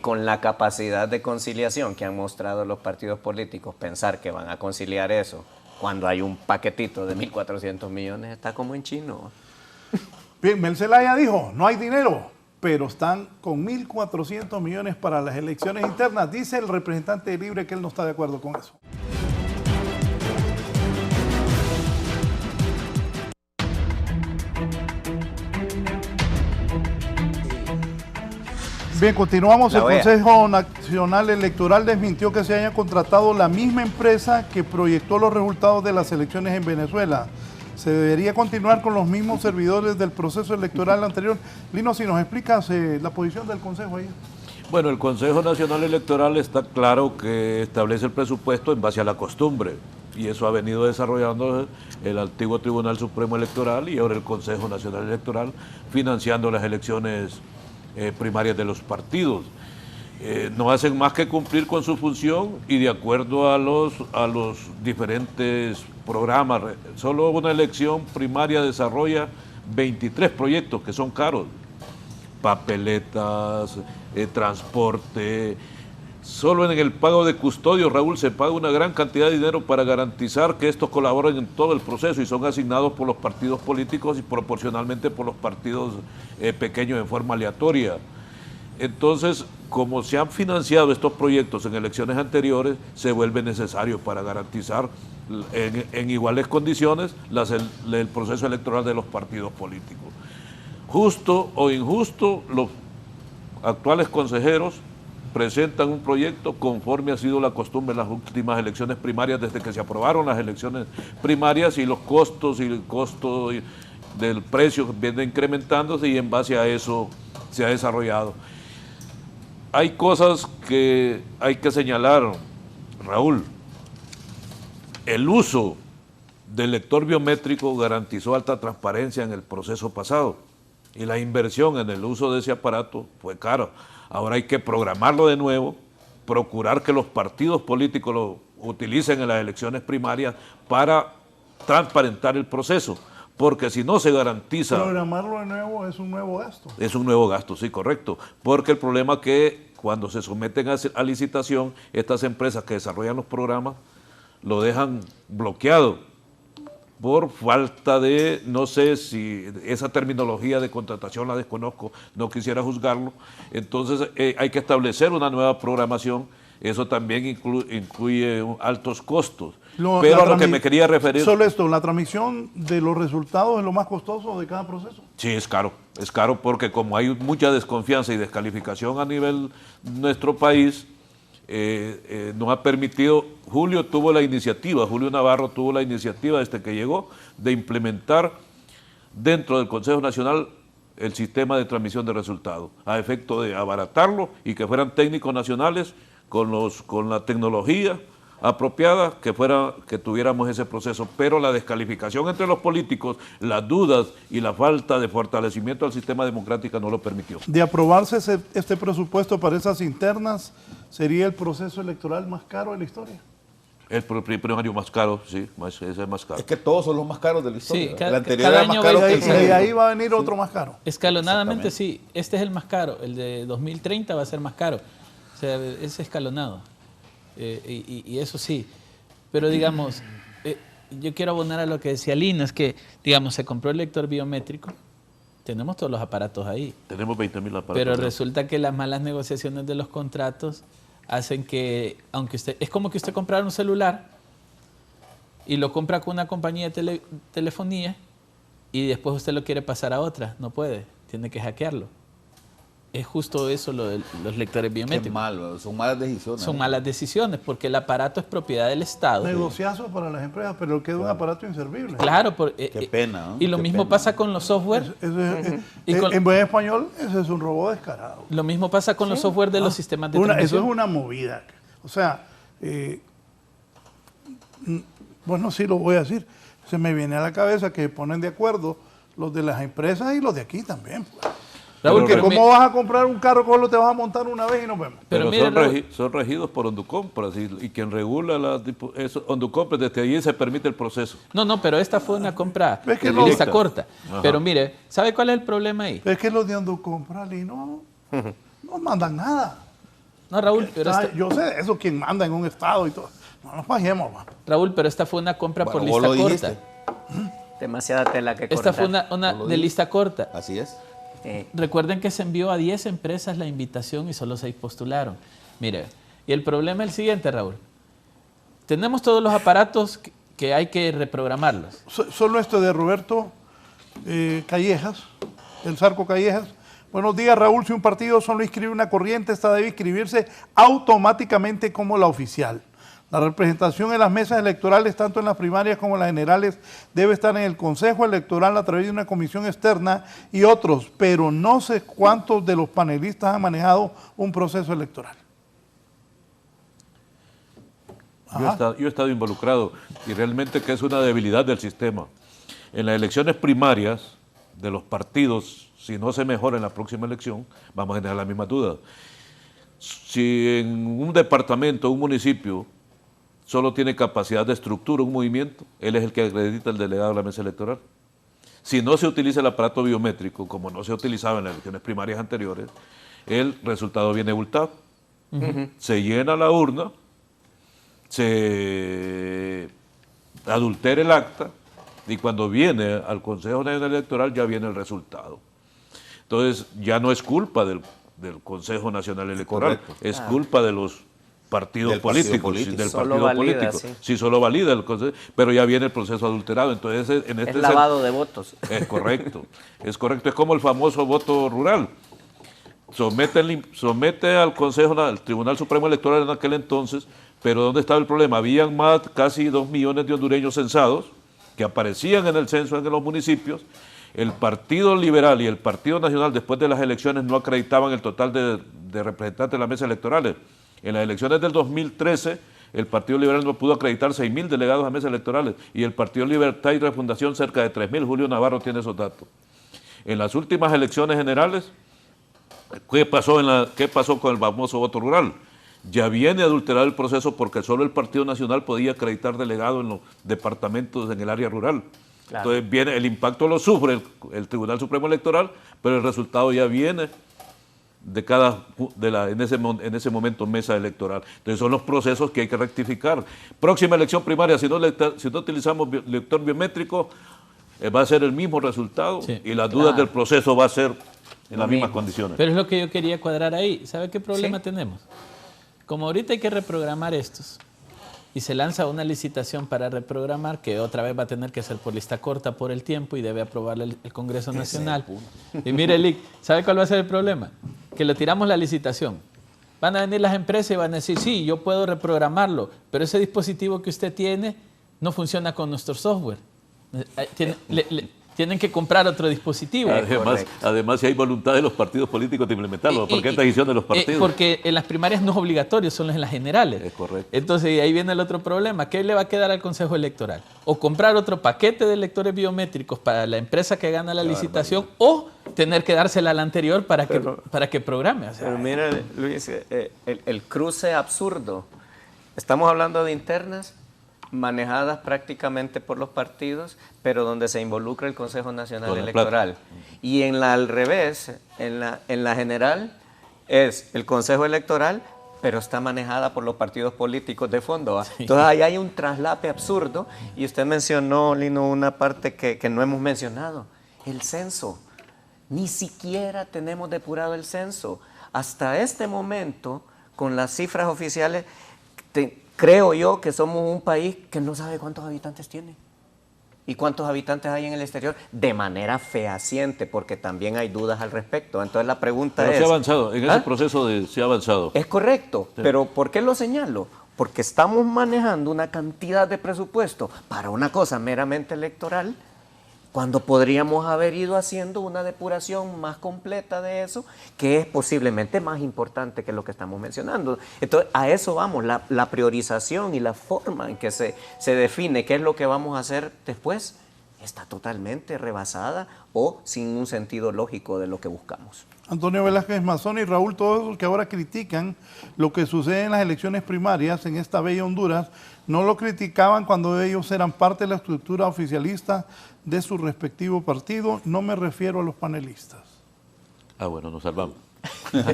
con la capacidad de conciliación que han mostrado los partidos políticos, pensar que van a conciliar eso cuando hay un paquetito de 1.400 millones está como en chino. Bien, Mel Zelaya dijo, no hay dinero, pero están con 1.400 millones para las elecciones internas. Dice el representante de Libre que él no está de acuerdo con eso. Bien, continuamos. El Consejo Nacional Electoral desmintió que se haya contratado la misma empresa que proyectó los resultados de las elecciones en Venezuela. Se debería continuar con los mismos servidores del proceso electoral anterior. Lino, si nos explicas la posición del Consejo ahí. Bueno, el Consejo Nacional Electoral está claro que establece el presupuesto en base a la costumbre. Y eso ha venido desarrollando el antiguo Tribunal Supremo Electoral y ahora el Consejo Nacional Electoral, financiando las elecciones primarias de los partidos. No hacen más que cumplir con su función y de acuerdo a los diferentes programas. Solo una elección primaria desarrolla 23 proyectos que son caros. Papeletas, transporte. Solo en el pago de custodio, Raúl, se paga una gran cantidad de dinero para garantizar que estos colaboren en todo el proceso y son asignados por los partidos políticos y proporcionalmente por los partidos pequeños en forma aleatoria. Entonces, como se han financiado estos proyectos en elecciones anteriores, se vuelve necesario para garantizar en iguales condiciones el proceso electoral de los partidos políticos. Justo o injusto, los actuales consejeros presentan un proyecto conforme ha sido la costumbre en las últimas elecciones primarias desde que se aprobaron las elecciones primarias y los costos y el costo del precio viene incrementándose y en base a eso se ha desarrollado. Hay cosas que hay que señalar, Raúl. El uso del lector biométrico garantizó alta transparencia en el proceso pasado y la inversión en el uso de ese aparato fue cara. Ahora hay que programarlo de nuevo, procurar que los partidos políticos lo utilicen en las elecciones primarias para transparentar el proceso, porque si no se garantiza... Programarlo de nuevo es un nuevo gasto. Es un nuevo gasto, sí, correcto, porque el problema es que cuando se someten a licitación, estas empresas que desarrollan los programas lo dejan bloqueado por falta de, no sé si esa terminología de contratación la desconozco, no quisiera juzgarlo. Entonces hay que establecer una nueva programación, eso también incluye altos costos. Pero a lo que me quería referir... Solo esto, ¿la transmisión de los resultados es lo más costoso de cada proceso? Sí, es caro porque como hay mucha desconfianza y descalificación a nivel de nuestro país, nos ha permitido, Julio Navarro tuvo la iniciativa desde que llegó de implementar dentro del Consejo Nacional el sistema de transmisión de resultados, a efecto de abaratarlo y que fueran técnicos nacionales con la tecnología apropiada que tuviéramos ese proceso, pero la descalificación entre los políticos, las dudas y la falta de fortalecimiento del sistema democrático no lo permitió. De aprobarse este presupuesto para esas internas, ¿sería el proceso electoral más caro de la historia? El primario más caro, sí, ese es más caro. Es que todos son los más caros de la historia. Sí, el anterior cada era más año caro va a que ir el Y segundo. de ahí va a venir otro más caro. Escalonadamente sí, este es el más caro, el de 2030 va a ser más caro, o sea, es escalonado, y eso sí, pero digamos, yo quiero abonar a lo que decía Lina, es que, digamos, se compró el lector biométrico, tenemos todos los aparatos ahí, Tenemos 20.000 aparatos. pero resulta que las malas negociaciones de los contratos hacen que, aunque usted, es como que usted comprara un celular y lo compra con una compañía de telefonía y después usted lo quiere pasar a otra, no puede, tiene que hackearlo. Es justo eso lo de los lectores Qué biométricos. mal, son malas decisiones. Son malas decisiones porque el aparato es propiedad del Estado. Negociazos para las empresas, pero queda un aparato inservible. Claro, Qué pena, ¿no? y lo Qué mismo pena. pasa con los software. En buen español, ese es un robo descarado. Lo mismo pasa con los software de los sistemas de transmisión. Eso es una movida. O sea, bueno, sí lo voy a decir. Se me viene a la cabeza que ponen de acuerdo los de las empresas y los de aquí también. Pues. Raúl, Porque pero ¿cómo vas a comprar un carro que solo te vas a montar una vez y nos vemos? Pero mire, Raúl, son regidos por Onducompras y quien regula Onducompras, desde allí se permite el proceso. No, pero esta fue una compra Es que de no- lista corta. Ajá. Pero mire, ¿sabe cuál es el problema ahí? Es que los de Onducompras y no mandan nada. No, Raúl, pero Yo sé de eso, quien manda en un estado y todo. No nos bajemos, man. Raúl, pero esta fue una compra por Bueno, vos lista lo corta. dijiste. Demasiada tela que cortar. Esta fue una Vos lo de dijiste. lista corta. Así es. Recuerden que se envió a 10 empresas la invitación y solo 6 postularon. Mire, y el problema es el siguiente, Raúl. Tenemos todos los aparatos que hay que reprogramarlos. Solo este de Roberto Callejas, el Zarco Callejas. Buenos días, Raúl. Si un partido solo inscribe una corriente, esta debe inscribirse automáticamente como la oficial. La representación en las mesas electorales, tanto en las primarias como en las generales, debe estar en el Consejo Electoral a través de una comisión externa y otros, pero no sé cuántos de los panelistas han manejado un proceso electoral. Yo he estado involucrado y realmente que es una debilidad del sistema. En las elecciones primarias de los partidos, si no se mejora en la próxima elección, vamos a tener la misma duda. Si en un departamento, un municipio, solo tiene capacidad de estructura, un movimiento, él es el que acredita el delegado de la mesa electoral. Si no se utiliza el aparato biométrico, como no se utilizaba en las elecciones primarias anteriores, el resultado viene abultado. Se llena la urna, se adultera el acta y cuando viene al Consejo Nacional Electoral ya viene el resultado. Entonces ya no es culpa del Consejo Nacional Electoral, Correcto. es culpa de los partidos Del partido políticos, político. del Solo partido valida, político. sí. Sí, solo valida el Consejo, pero ya viene el proceso adulterado. Entonces, en este Es lavado de votos. es correcto, es correcto. Es como el famoso voto rural. Somete al Consejo, al Tribunal Supremo Electoral en aquel entonces, pero ¿dónde estaba el problema? Habían casi 2 millones de hondureños censados que aparecían en el censo en los municipios. El Partido Liberal y el Partido Nacional después de las elecciones no acreditaban el total de representantes de las mesas electorales. En las elecciones del 2013, el Partido Liberal no pudo acreditar 6.000 delegados a mesas electorales y el Partido Libertad y Refundación cerca de 3.000. Julio Navarro tiene esos datos. En las últimas elecciones generales, ¿qué pasó con el famoso voto rural? Ya viene adulterado el proceso porque solo el Partido Nacional podía acreditar delegados en los departamentos en el área rural. Claro. Entonces el impacto lo sufre el Tribunal Supremo Electoral, pero el resultado ya viene en ese momento mesa electoral. Entonces son los procesos que hay que rectificar. Próxima elección primaria, si no utilizamos lector biométrico, va a ser el mismo resultado y las dudas del proceso va a ser en las mismas condiciones. Pero es lo que yo quería cuadrar ahí. ¿Sabe qué problema tenemos? Como ahorita hay que reprogramar estos y se lanza una licitación para reprogramar, que otra vez va a tener que ser por lista corta por el tiempo y debe aprobarla el Congreso Nacional. Y mire, Lick, ¿sabe cuál va a ser el problema? Que le tiramos la licitación. Van a venir las empresas y van a decir, sí, yo puedo reprogramarlo, pero ese dispositivo que usted tiene no funciona con nuestro software. tienen que comprar otro dispositivo. Además, si hay voluntad de los partidos políticos de implementarlo, ¿por qué esta decisión de los partidos? Porque en las primarias no es obligatorio, solo en las generales. Es correcto. Entonces ahí viene el otro problema. ¿Qué le va a quedar al Consejo Electoral? O comprar otro paquete de electores biométricos para la empresa que gana la licitación, o tener que dársela al anterior para que programe. O sea, pero mira, Luis, el cruce absurdo. Estamos hablando de internas manejadas prácticamente por los partidos, pero donde se involucra el Consejo Nacional Electoral. Y en la al revés, en la general es el Consejo Electoral, pero está manejada por los partidos políticos de fondo. Sí. Entonces ahí hay un traslape absurdo, y usted mencionó, Lino, una parte que no hemos mencionado, el censo. Ni siquiera tenemos depurado el censo. Hasta este momento, con las cifras oficiales, creo yo que somos un país que no sabe cuántos habitantes tiene y cuántos habitantes hay en el exterior, de manera fehaciente, porque también hay dudas al respecto. Entonces la pregunta es... Pero se ha avanzado, en ese proceso se ha avanzado. Es correcto, sí. Pero ¿por qué lo señalo? Porque estamos manejando una cantidad de presupuesto para una cosa meramente electoral, cuando podríamos haber ido haciendo una depuración más completa de eso, que es posiblemente más importante que lo que estamos mencionando. Entonces, a eso vamos, la priorización y la forma en que se define qué es lo que vamos a hacer después, está totalmente rebasada o sin un sentido lógico de lo que buscamos. Antonio Velázquez Mazón y Raúl, todos los que ahora critican lo que sucede en las elecciones primarias en esta bella Honduras, no lo criticaban cuando ellos eran parte de la estructura oficialista de su respectivo partido. No me refiero a los panelistas. Bueno, nos salvamos. No,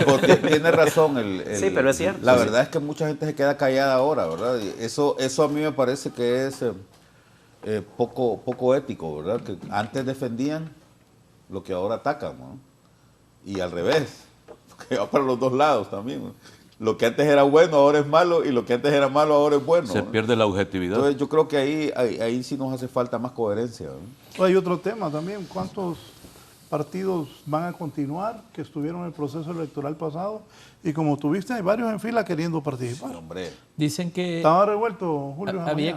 pero tiene razón. Sí, pero es cierto. La verdad es que mucha gente se queda callada ahora, ¿verdad? Y eso a mí me parece que es poco ético, ¿verdad? Que antes defendían lo que ahora atacan, ¿no? Y al revés, que va para los dos lados también, ¿no? Lo que antes era bueno ahora es malo, y lo que antes era malo ahora es bueno. Se pierde la objetividad. Entonces yo creo que ahí sí nos hace falta más coherencia, ¿no? Hay otro tema también, ¿cuántos partidos van a continuar que estuvieron en el proceso electoral pasado? Y como tuviste, hay varios en fila queriendo participar. Sí, hombre. Dicen que... Estaba revuelto, Julio. Había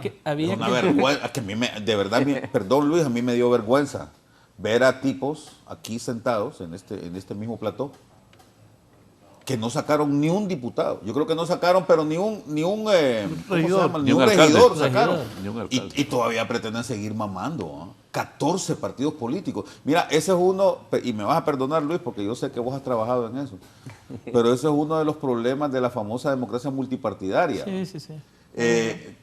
una vergüenza, que a mí de verdad, perdón Luis, a mí me dio vergüenza ver a tipos aquí sentados en este mismo plató que no sacaron ni un diputado. Yo creo que no sacaron, pero ni un regidor sacaron. Y todavía pretenden seguir mamando, ¿no? 14 partidos políticos. Mira, ese es uno, y me vas a perdonar, Luis, porque yo sé que vos has trabajado en eso, pero ese es uno de los problemas de la famosa democracia multipartidaria. Sí.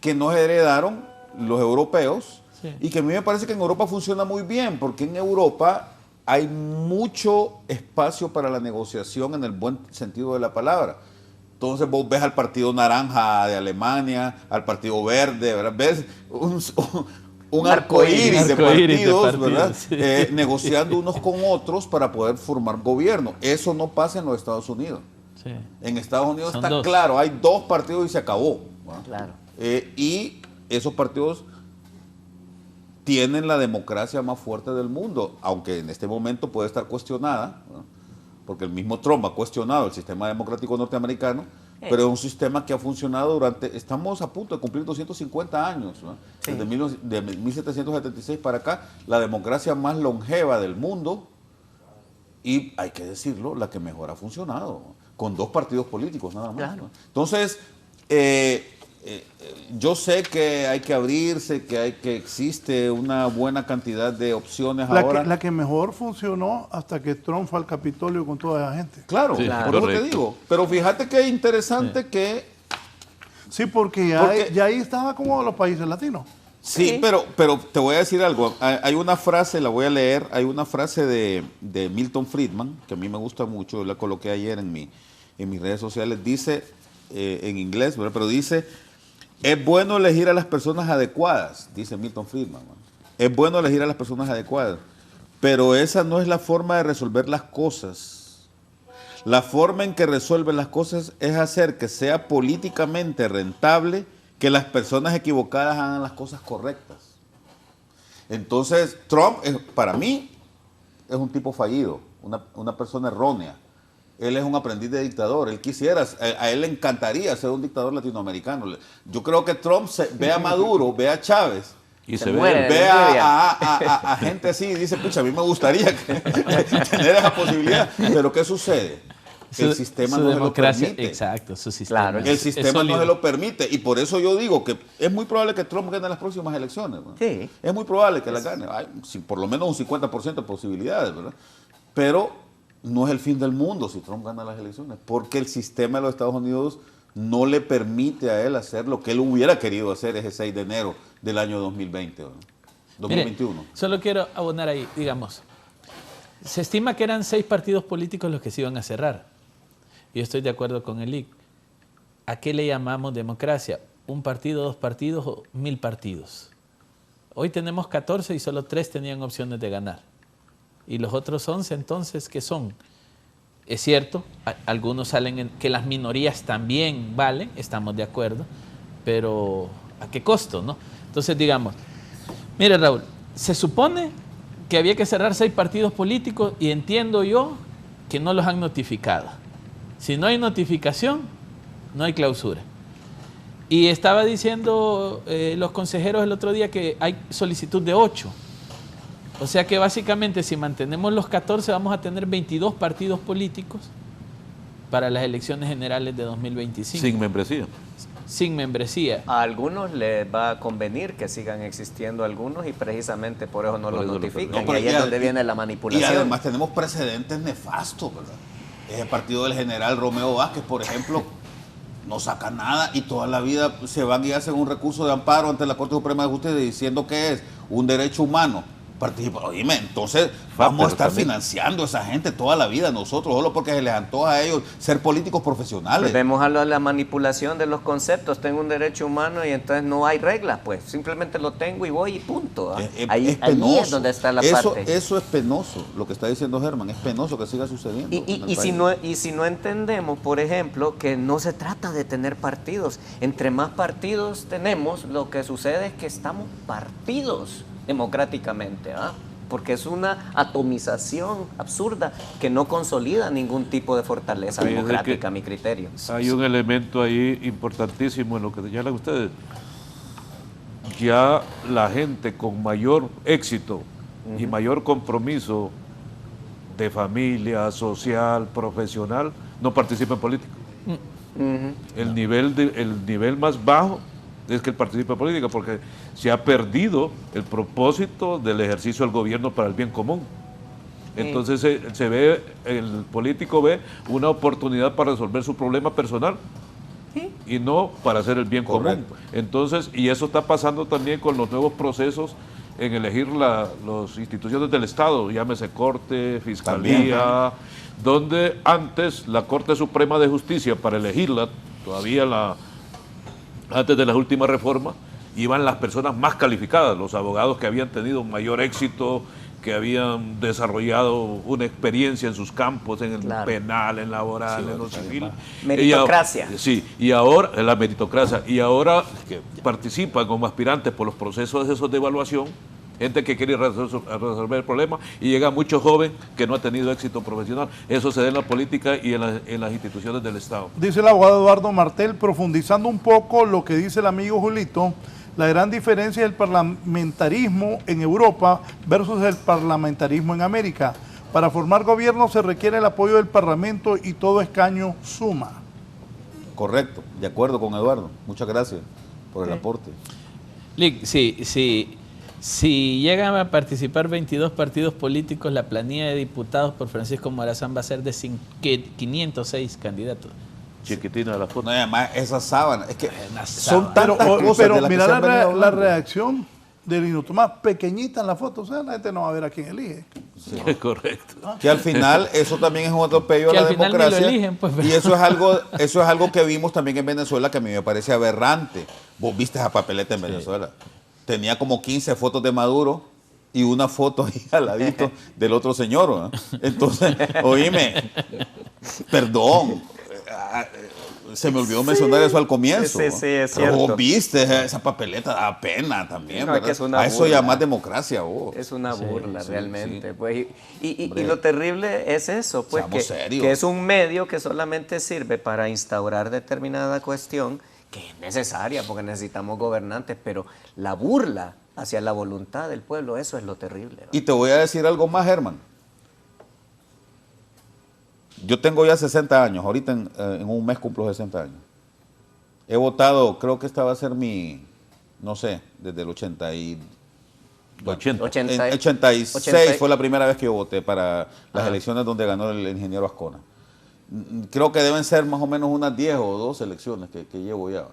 Que nos heredaron los europeos, sí. Y que a mí me parece que en Europa funciona muy bien, porque en Europa hay mucho espacio para la negociación en el buen sentido de la palabra. Entonces vos ves al Partido Naranja de Alemania, al Partido Verde, ¿verdad? Ves un arcoíris de partidos, ¿verdad? Sí. Negociando unos con otros para poder formar gobierno. Eso no pasa en los Estados Unidos. Sí. En Estados Unidos Son está dos. claro, hay 2 partidos y se acabó, ¿verdad? Claro. Y esos partidos tienen la democracia más fuerte del mundo, aunque en este momento puede estar cuestionada, ¿no? Porque el mismo Trump ha cuestionado el sistema democrático norteamericano, pero es un sistema que ha funcionado estamos a punto de cumplir 250 años, ¿no? Sí. Desde 1776 para acá, la democracia más longeva del mundo, y hay que decirlo, la que mejor ha funcionado, ¿no? Con 2 partidos políticos nada más. Claro. ¿No? Entonces, yo sé que hay que abrirse, que existe una buena cantidad de opciones ahora. La que mejor funcionó hasta que Trump fue al Capitolio con toda esa gente. Claro, sí, por eso te digo. Pero fíjate que es interesante que... Sí, porque ya ahí estaba como los países latinos. Sí, pero te voy a decir algo. Hay una frase, la voy a leer, hay una frase de Milton Friedman, que a mí me gusta mucho, la coloqué ayer en mis redes sociales, dice, en inglés, ¿verdad? Pero dice... Es bueno elegir a las personas adecuadas, dice Milton Friedman. Es bueno elegir a las personas adecuadas, pero esa no es la forma de resolver las cosas. La forma en que resuelven las cosas es hacer que sea políticamente rentable que las personas equivocadas hagan las cosas correctas. Entonces, Trump, para mí, es un tipo fallido, una persona errónea. Él es un aprendiz de dictador. Él quisiera, a él le encantaría ser un dictador latinoamericano. Yo creo que Trump ve a Maduro, ve a Chávez Y se se muere ve. de Ve envidia. a gente así y dice, pucha, a mí me gustaría tener esa posibilidad. Pero ¿qué sucede? El sistema su no se lo democracia, permite. exacto, su sistema. Claro, El es sistema no sólido. se lo permite. Y por eso yo digo que es muy probable que Trump gane las próximas elecciones, ¿no? Sí. Es muy probable que las gane. Hay por lo menos un 50% de posibilidades, ¿verdad? Pero no es el fin del mundo si Trump gana las elecciones, porque el sistema de los Estados Unidos no le permite a él hacer lo que él hubiera querido hacer ese 6 de enero del año 2020, ¿verdad? 2021. Mire, solo quiero abonar ahí, digamos, se estima que eran 6 partidos políticos los que se iban a cerrar. Yo estoy de acuerdo con el IC. ¿A qué le llamamos democracia? ¿Un partido, 2 partidos o 1000 partidos? Hoy tenemos 14 y solo 3 tenían opciones de ganar. Y los otros 11, entonces, ¿qué son? Es cierto, algunos salen en que las minorías también valen, estamos de acuerdo, pero ¿a qué costo, no? Entonces, digamos, mire, Raúl, se supone que había que cerrar 6 partidos políticos y entiendo yo que no los han notificado. Si no hay notificación, no hay clausura. Y estaba diciendo los consejeros el otro día que hay solicitud de 8. O sea que básicamente si mantenemos los 14 vamos a tener 22 partidos políticos para las elecciones generales de 2025. Sin membresía. Sin membresía. A algunos les va a convenir que sigan existiendo algunos y precisamente por eso no Por los eso lo notifican. No, y pero ahí es donde viene la Y manipulación. además tenemos precedentes nefastos, ¿verdad? El partido del general Romeo Vázquez, por ejemplo, no saca nada y toda la vida se van y hacen un recurso de amparo ante la Corte Suprema de Justicia diciendo que es un derecho humano. Participa. Oíme, entonces vamos a estar también financiando a esa gente toda la vida nosotros, solo porque se les antoja a ellos ser políticos profesionales. Vemos a la manipulación de los conceptos. Tengo un derecho humano y entonces no hay reglas, pues simplemente lo tengo y voy y punto. ¿Ah? Ahí es donde está la parte. Eso es penoso, lo que está diciendo Germán, es penoso que siga sucediendo. Y si no entendemos, por ejemplo, que no se trata de tener partidos. Entre más partidos tenemos, lo que sucede es que estamos partidos democráticamente, ¿ah? Porque es una atomización absurda que no consolida ningún tipo de fortaleza Fíjese democrática, a que mi criterio. Hay un elemento ahí importantísimo en lo que señalan ustedes. Ya la gente con mayor éxito y mayor compromiso de familia, social, profesional, no participa en política. El nivel más bajo es que él participe en política, porque se ha perdido el propósito del ejercicio del gobierno para el bien común. Entonces el político ve una oportunidad para resolver su problema personal y no para hacer el bien común. Entonces, y eso está pasando también con los nuevos procesos en elegir las instituciones del Estado, llámese Corte, Fiscalía, donde antes la Corte Suprema de Justicia, para elegirla, todavía antes de las últimas reformas, iban las personas más calificadas, los abogados que habían tenido mayor éxito, que habían desarrollado una experiencia en sus campos, en el penal, en laboral, en lo civil. Meritocracia. Y ahora, en la meritocracia, y ahora que participan como aspirantes por los procesos esos de evaluación, gente que quiere resolver el problema, y llega mucho joven que no ha tenido éxito profesional. Eso se da en la política y en las instituciones del Estado. Dice el abogado Eduardo Martel, profundizando un poco lo que dice el amigo Julito, la gran diferencia del parlamentarismo en Europa versus el parlamentarismo en América. Para formar gobierno se requiere el apoyo del Parlamento y todo escaño suma. Correcto, de acuerdo con Eduardo. Muchas gracias por el aporte. Lick, si llegan a participar 22 partidos políticos, la planilla de diputados por Francisco Morazán va a ser de 506 candidatos. Chiquitina la foto. No, además, esas sábanas, es que son tantas cosas. Pero mira la reacción de Lino Tomás, pequeñita en la foto, o sea, la gente no va a ver a quién elige. Sí. Correcto. Que al final eso también es un atropello a la democracia. Eligen, pues, y eso es algo que vimos también en Venezuela, que a mí me parece aberrante. Vos viste esa papeleta en Venezuela. Tenía como 15 fotos de Maduro y una foto ahí al ladito del otro señor, ¿no? Entonces, oíme, perdón, se me olvidó mencionar eso al comienzo. Sí, es pero cierto. vos viste esa papeleta, da pena también, No, ¿verdad? es una a eso burla. llamás democracia, vos. Es una burla, realmente. Sí. Pues, y lo terrible es eso, pues, que es un medio que solamente sirve para instaurar determinada cuestión que es necesaria porque necesitamos gobernantes, pero la burla hacia la voluntad del pueblo, eso es lo terrible. Y te voy a decir algo más, Germán. Yo tengo ya 60 años, ahorita en un mes cumplo 60 años. He votado, creo que esta va a ser mi, no sé, desde el 86 fue la primera vez que yo voté para las elecciones donde ganó el ingeniero Ascona. Creo que deben ser más o menos unas 10 o 12 elecciones que llevo ya.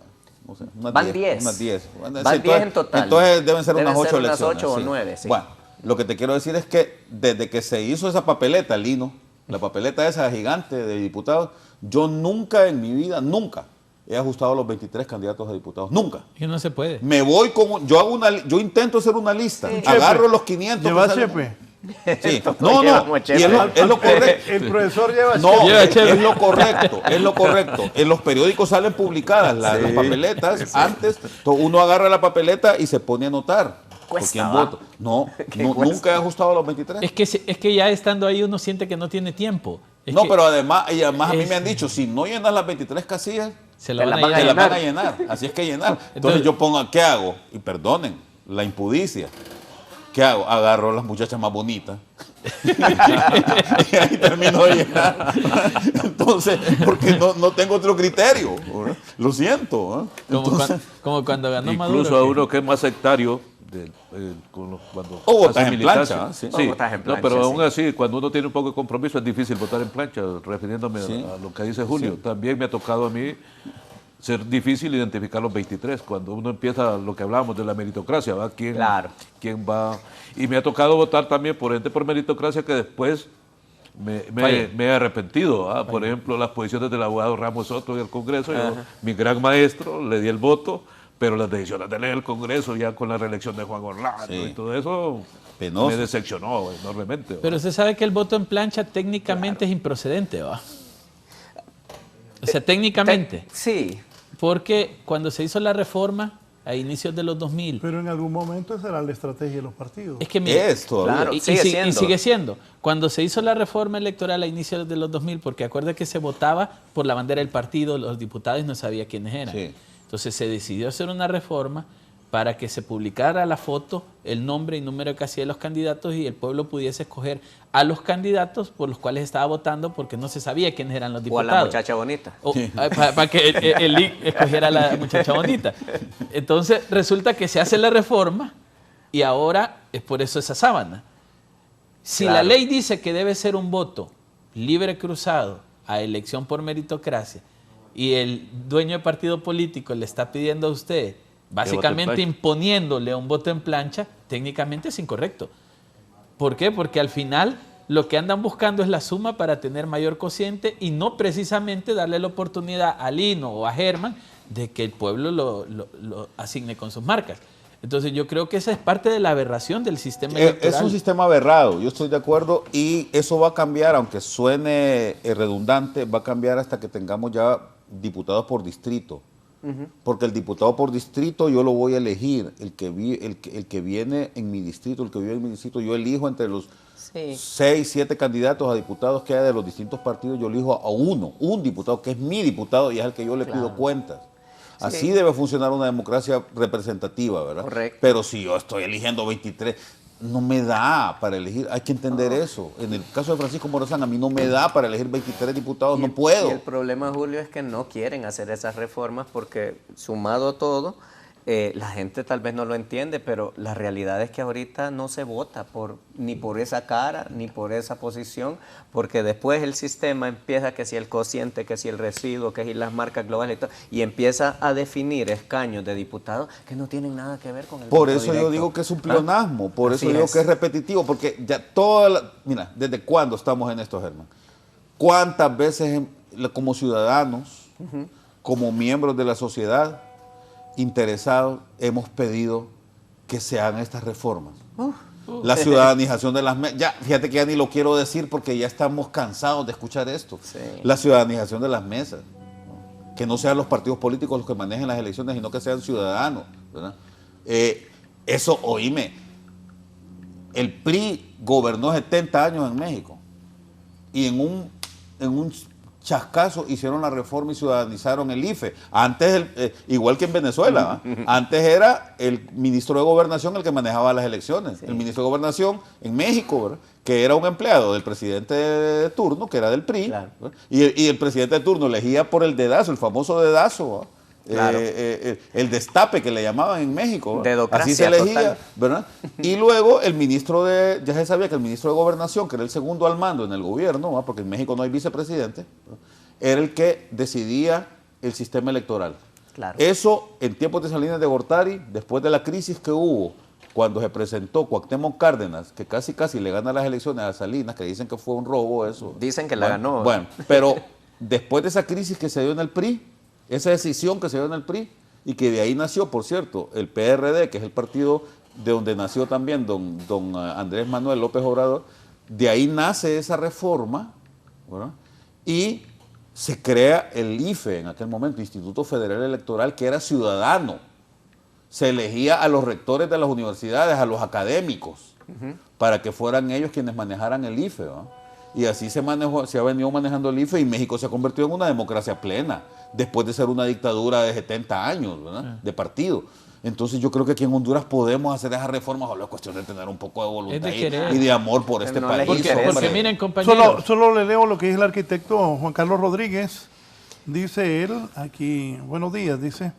No sé, Van 10. Unas 10. Van 10 en total. Entonces deben ser unas 8 elecciones. 8 o 9, sí. Bueno, lo que te quiero decir es que desde que se hizo esa papeleta, Lino, la papeleta esa gigante de diputados, yo nunca en mi vida, nunca he ajustado los 23 candidatos a diputados. Nunca. Que no se puede. Me voy con... Yo intento hacer una lista. Sí. Agarro los 500. ¿Lleva chepe? Sí. No. Y es lo correcto. El profesor lleva chepe. Es lo correcto. Es lo correcto. En los periódicos salen publicadas las papeletas. Sí. Antes, uno agarra la papeleta y se pone a anotar. Cuesta, ¿Quién vota? No, nunca he ajustado los 23. Es que ya estando ahí uno siente que no tiene tiempo. Pero además a mí me han dicho, si no llenas las 23 casillas, se la van a llenar. Así es que llenar. Entonces yo pongo, ¿qué hago? Y perdonen, la impudicia. ¿Qué hago? Agarro a las muchachas más bonitas. Y ahí termino de llenar. Entonces, porque no tengo otro criterio. Lo siento. Como cuando ganó Maduro. Incluso a uno que es más sectario, cuando votas en plancha. Sí, pero aún así, cuando uno tiene un poco de compromiso, es difícil votar en plancha, refiriéndome a lo que dice Julio. Sí. También me ha tocado a mí ser difícil identificar los 23, cuando uno empieza lo que hablábamos de la meritocracia, ¿va? ¿Quién va? Y me ha tocado votar también por meritocracia que después me he arrepentido. Por ejemplo, las posiciones del abogado Ramos Soto en el Congreso, yo, mi gran maestro, le di el voto, pero las decisiones de el Congreso, ya con la reelección de Juan Orlando y todo eso, me decepcionó enormemente. Pero usted sabe que el voto en plancha técnicamente es improcedente, ¿va? O sea, técnicamente. Sí. Porque cuando se hizo la reforma a inicios de los 2000... Pero en algún momento esa era la estrategia de los partidos. Es que mire, claro, y sigue siendo. Cuando se hizo la reforma electoral a inicios de los 2000, porque acuerda que se votaba por la bandera del partido, los diputados no sabía quiénes eran. Sí. Entonces se decidió hacer una reforma para que se publicara la foto, el nombre y número de casilla de los candidatos y el pueblo pudiese escoger a los candidatos por los cuales estaba votando porque no se sabía quiénes eran los diputados. O a la muchacha bonita. Para que el LIC escogiera a la muchacha bonita. Entonces resulta que se hace la reforma y ahora es por eso esa sábana. Si la ley dice que debe ser un voto libre cruzado a elección por meritocracia y el dueño de partido político le está pidiendo a usted básicamente imponiéndole un voto en plancha, técnicamente es incorrecto. ¿Por qué? Porque al final lo que andan buscando es la suma para tener mayor cociente y no precisamente darle la oportunidad a Lino o a Germán de que el pueblo lo asigne con sus marcas. Entonces yo creo que esa es parte de la aberración del sistema electoral. Es un sistema aberrado, yo estoy de acuerdo, y eso va a cambiar, aunque suene redundante, va a cambiar hasta que tengamos ya diputados por distrito. Porque el diputado por distrito yo lo voy a elegir, el que viene en mi distrito, yo elijo entre los 6, 7 candidatos a diputados que hay de los distintos partidos, yo elijo a un diputado que es mi diputado y es al que yo le pido cuentas. Así debe funcionar una democracia representativa, ¿verdad? Correcto. Pero si yo estoy eligiendo 23, no me da para elegir, hay que entender eso. En el caso de Francisco Morazán, a mí no me da para elegir 23 diputados, no puedo. Y el problema, Julio, es que no quieren hacer esas reformas porque, sumado a todo, la gente tal vez no lo entiende, pero la realidad es que ahorita no se vota ni por esa cara, ni por esa posición, porque después el sistema empieza que si el cociente, que si el residuo, que si las marcas globales y todo, y empieza a definir escaños de diputados que no tienen nada que ver con el Por eso yo digo que es un pleonasmo, por eso digo que es repetitivo, porque ya mira, ¿desde cuándo estamos en esto, Germán? ¿Cuántas veces como ciudadanos, como miembros de la sociedad, interesados, hemos pedido que se hagan estas reformas? La ciudadanización de las mesas, fíjate que ya ni lo quiero decir porque ya estamos cansados de escuchar esto. La ciudadanización de las mesas, que no sean los partidos políticos los que manejen las elecciones, sino que sean ciudadanos, ¿verdad? Eso, oíme, el PRI gobernó 70 años en México y en un chascazo hicieron la reforma y ciudadanizaron el IFE. Antes, igual que en Venezuela, antes era el ministro de Gobernación el que manejaba las elecciones. Sí. El ministro de Gobernación en México, ¿verdad?, que era un empleado del presidente de turno, que era del PRI, claro. Y el presidente de turno elegía por el dedazo, el famoso dedazo, ¿verdad? Claro. El destape que le llamaban en México, así se elegía, total, ¿verdad? Y luego el ministro ya se sabía que el ministro de Gobernación, que era el segundo al mando en el gobierno, ¿verdad?, porque en México no hay vicepresidente, ¿verdad?, era el que decidía el sistema electoral. Claro. Eso en tiempos de Salinas de Gortari, después de la crisis que hubo, cuando se presentó Cuauhtémoc Cárdenas, que casi le gana las elecciones a Salinas, que dicen que fue un robo eso. Dicen que la ganó. Bueno, pero después de esa crisis que se dio en el PRI, esa decisión que se dio en el PRI, y que de ahí nació, por cierto, el PRD, que es el partido de donde nació también don Andrés Manuel López Obrador, de ahí nace esa reforma, ¿verdad?, y se crea el IFE en aquel momento, Instituto Federal Electoral, que era ciudadano. Se elegía a los rectores de las universidades, a los académicos, para que fueran ellos quienes manejaran el IFE, ¿verdad? Y así se ha venido manejando el IFE, y México se ha convertido en una democracia plena, después de ser una dictadura de 70 años, ¿verdad?, de partido. Entonces yo creo que aquí en Honduras podemos hacer esas reformas, solo es cuestión de tener un poco de voluntad y de amor por este país. Porque miren, compañeros. Solo le leo lo que dice el arquitecto Juan Carlos Rodríguez. Dice él, aquí, buenos días, dice: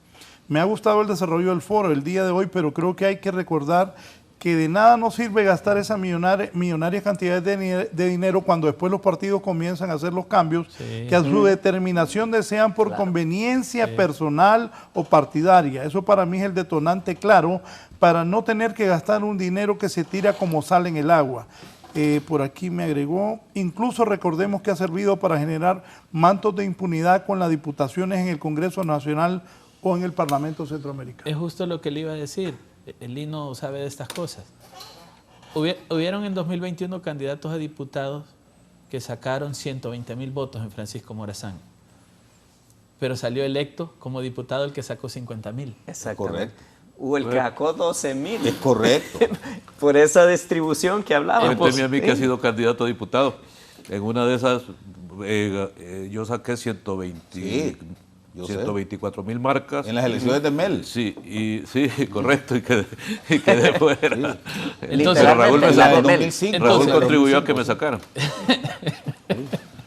me ha gustado el desarrollo del foro el día de hoy, pero creo que hay que recordar que de nada nos sirve gastar esa millonaria cantidad de dinero cuando después los partidos comienzan a hacer los cambios que a su determinación desean por conveniencia personal o partidaria. Eso para mí es el detonante claro para no tener que gastar un dinero que se tira como sal en el agua. Por aquí me agregó, incluso recordemos que ha servido para generar mantos de impunidad con las diputaciones en el Congreso Nacional o en el Parlamento Centroamericano. Es justo lo que le iba a decir. El Lino sabe de estas cosas. Hubieron en 2021 candidatos a diputados que sacaron 120,000 votos en Francisco Morazán, pero salió electo como diputado el que sacó 50,000. Exactamente. Correcto. Hubo el que sacó 12,000. Es correcto. Por esa distribución que hablaba. Cuénteme a mí que ha sido candidato a diputado. En una de esas yo saqué 124,000 marcas. En las elecciones de Mel. Sí, correcto, y quedé fuera. Entonces, Raúl contribuyó a que me sacaran.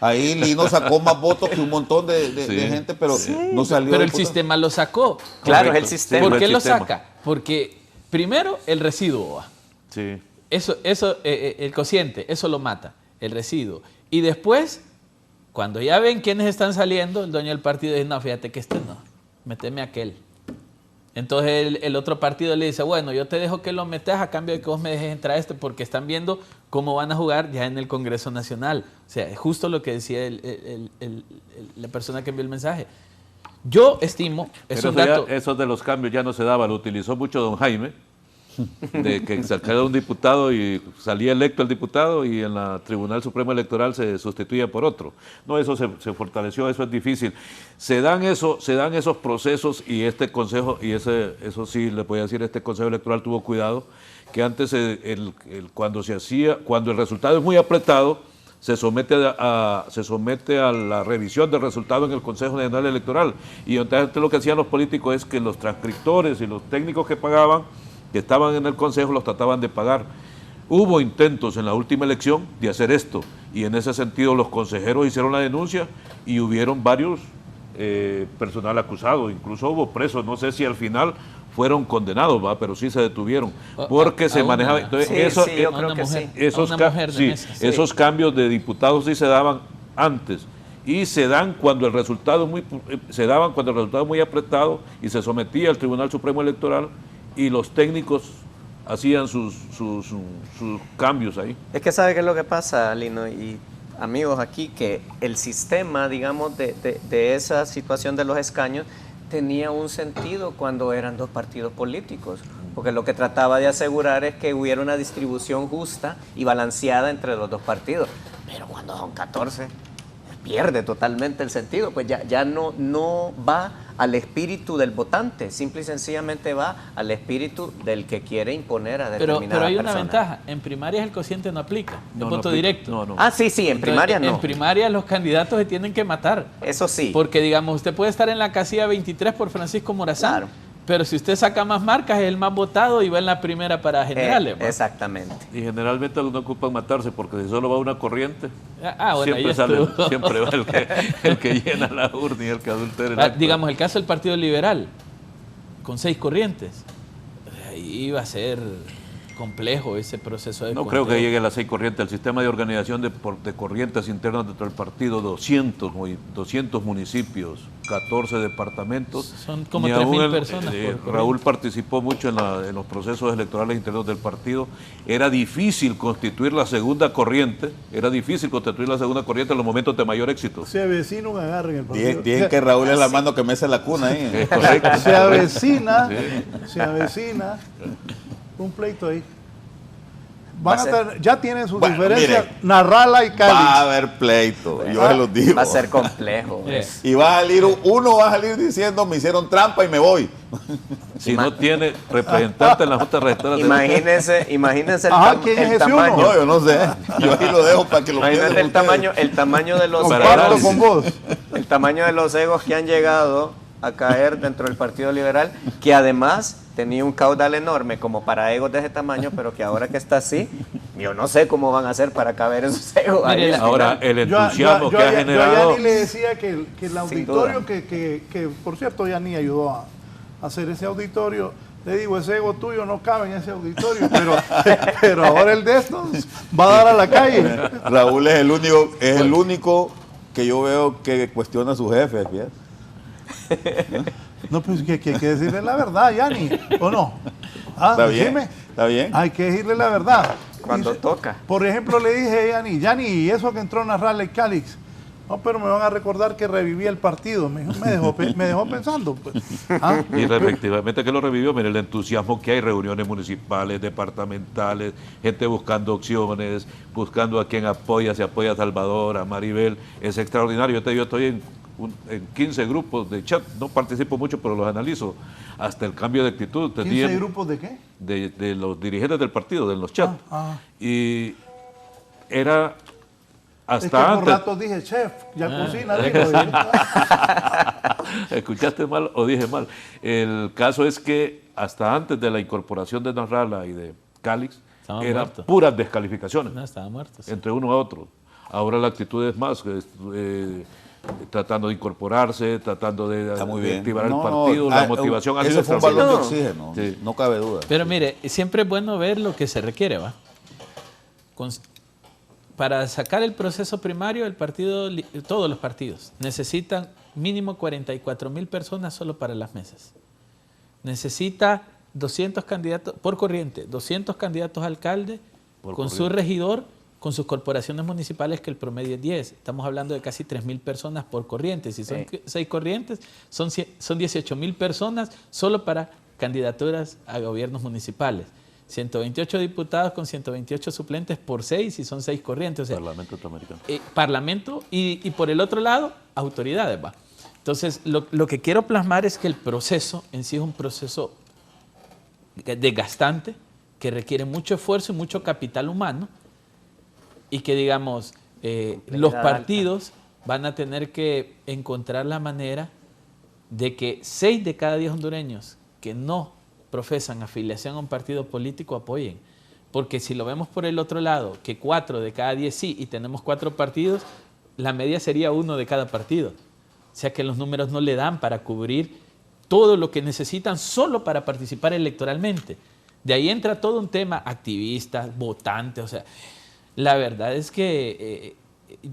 Ahí Lino sacó más votos que un montón de gente, pero no salió. Pero el sistema lo sacó. Claro, es el sistema. ¿Por qué lo saca? Porque primero el residuo. Sí. Eso, el cociente, eso lo mata, el residuo. Y después, cuando ya ven quiénes están saliendo, el dueño del partido dice: no, fíjate que no, méteme a aquel. Entonces el otro partido le dice: bueno, yo te dejo que lo metas a cambio de que vos me dejes entrar a porque están viendo cómo van a jugar ya en el Congreso Nacional. O sea, es justo lo que decía la persona que envió el mensaje. Yo estimo, eso de los cambios ya no se daba, lo utilizó mucho don Jaime, de que sacara un diputado y salía electo el diputado y en la Tribunal Supremo Electoral se sustituía por otro. No, eso se fortaleció, eso es difícil. Se dan esos procesos, y este consejo, y eso sí le voy a decir, este Consejo Electoral tuvo cuidado, que antes cuando el resultado es muy apretado, se somete a la revisión del resultado en el Consejo Nacional Electoral, y entonces lo que hacían los políticos es que los transcriptores y los técnicos que pagaban, que estaban en el Consejo, los trataban de pagar. Hubo intentos en la última elección de hacer esto, y en ese sentido los consejeros hicieron la denuncia y hubieron varios personal acusado, incluso hubo presos, no sé si al final fueron condenados, ¿va? Pero sí se detuvieron, porque se manejaba. Entonces, esos cambios de diputados sí se daban antes, y se dan cuando el resultado es muy apretado, y se sometía al Tribunal Supremo Electoral, y los técnicos hacían sus cambios ahí. Es que ¿sabe qué es lo que pasa, Lino y amigos aquí? Que el sistema, digamos, de esa situación de los escaños tenía un sentido cuando eran dos partidos políticos, porque lo que trataba de asegurar es que hubiera una distribución justa y balanceada entre los dos partidos. Pero cuando son 14, pierde totalmente el sentido, pues ya no va al espíritu del votante, simple y sencillamente va al espíritu del que quiere imponer a determinada persona. Pero hay una ventaja, en primarias el cociente no aplica, el voto directo. Ah, sí, en primarias no. En primarias los candidatos se tienen que matar. Eso sí. Porque digamos, usted puede estar en la casilla 23 por Francisco Morazán, claro, pero si usted saca más marcas es el más votado y va en la primera para generales. Exactamente. Y generalmente no ocupan matarse porque si solo va una corriente, bueno, siempre va el que llena la urna y el que adultera el acta. Digamos, el caso del Partido Liberal, con 6 corrientes, ahí va a ser complejo ese proceso de No conteo. creo que llegue a las 6 corrientes. El sistema de organización de corrientes internas dentro del partido, 200 municipios, 14 departamentos. Son como 3.000 personas. Raúl participó mucho en los procesos electorales internos del partido. Era difícil constituir la segunda corriente. En los momentos de mayor éxito. Se avecina un agarre en el partido. Dicen que Raúl es la mano que mece la cuna ahí. Es correcto. Se avecina un pleito ahí. Ya tienen sus diferencias, Narrala y Calix. Va a haber pleito, yo se los digo. Va a ser complejo. Y uno va a salir diciendo, me hicieron trampa y me voy. Si no tiene representante en la Junta Rectora. Imagínense el tamaño. No, yo no sé. Yo ahí lo dejo para que lo piensen el tamaño de los el tamaño de los egos que han llegado a caer dentro del Partido Liberal, que además tenía un caudal enorme como para egos de ese tamaño, pero que ahora que está así, yo no sé cómo van a hacer para caber esos egos. Ahora, el entusiasmo que ha generado... Yo a Yani le decía que el auditorio, que por cierto Yani ayudó a hacer ese auditorio, le digo, ese ego tuyo no cabe en ese auditorio, pero ahora el de estos va a dar a la calle. Raúl es el único que yo veo que cuestiona a su jefe, ¿fíjate? No, pues que hay que decirle la verdad, Yani, ¿o no? Está bien, está bien. Hay que decirle la verdad. Cuando toca. Por ejemplo, le dije a Yani, ¿y eso que entró Narrala y Calix? No, pero me van a recordar que reviví el partido. Me dejó pensando. Pues. Y efectivamente que lo revivió. Mire el entusiasmo que hay, reuniones municipales, departamentales, gente buscando opciones, buscando a quien apoya, se apoya a Salvador, a Maribel. Es extraordinario. Yo estoy en 15 grupos de chat, no participo mucho, pero los analizo. Hasta el cambio de actitud. ¿15 grupos de qué? De los dirigentes del partido, de los chats. Y era... Hasta por rato dije, chef, ya cocina. ¿Escuchaste mal o dije mal? El caso es que hasta antes de la incorporación de Narrala y de Calix, eran puras descalificaciones. No, estaban muertos. Entre uno a otro. Ahora la actitud es más, tratando de incorporarse, tratando de activar el partido, la motivación ha sido fue un balón de oxígeno, no cabe duda. Pero mire, siempre es bueno ver lo que se requiere, ¿va? Para sacar el proceso primario, todos los partidos necesitan mínimo 44,000 personas solo para las mesas. Necesita 200 candidatos por corriente, 200 candidatos a alcalde su regidor, con sus corporaciones municipales, que el promedio es 10. Estamos hablando de casi 3,000 personas por corriente. Si son 6 corrientes, son 18,000 personas solo para candidaturas a gobiernos municipales. 128 diputados con 128 suplentes por 6, y son 6 corrientes. O sea, Parlamento norteamericano. Parlamento y por el otro lado, autoridades. ¿va? Entonces, lo que quiero plasmar es que el proceso en sí es un proceso desgastante, que requiere mucho esfuerzo y mucho capital humano, y que, digamos, los partidos van a tener que encontrar la manera de que 6 de cada 10 hondureños que no profesan afiliación a un partido político apoyen. Porque si lo vemos por el otro lado, que 4 de cada 10 sí, y tenemos 4 partidos, la media sería 1 de cada partido. O sea que los números no le dan para cubrir todo lo que necesitan solo para participar electoralmente. De ahí entra todo un tema activistas, votantes, o sea, la verdad es que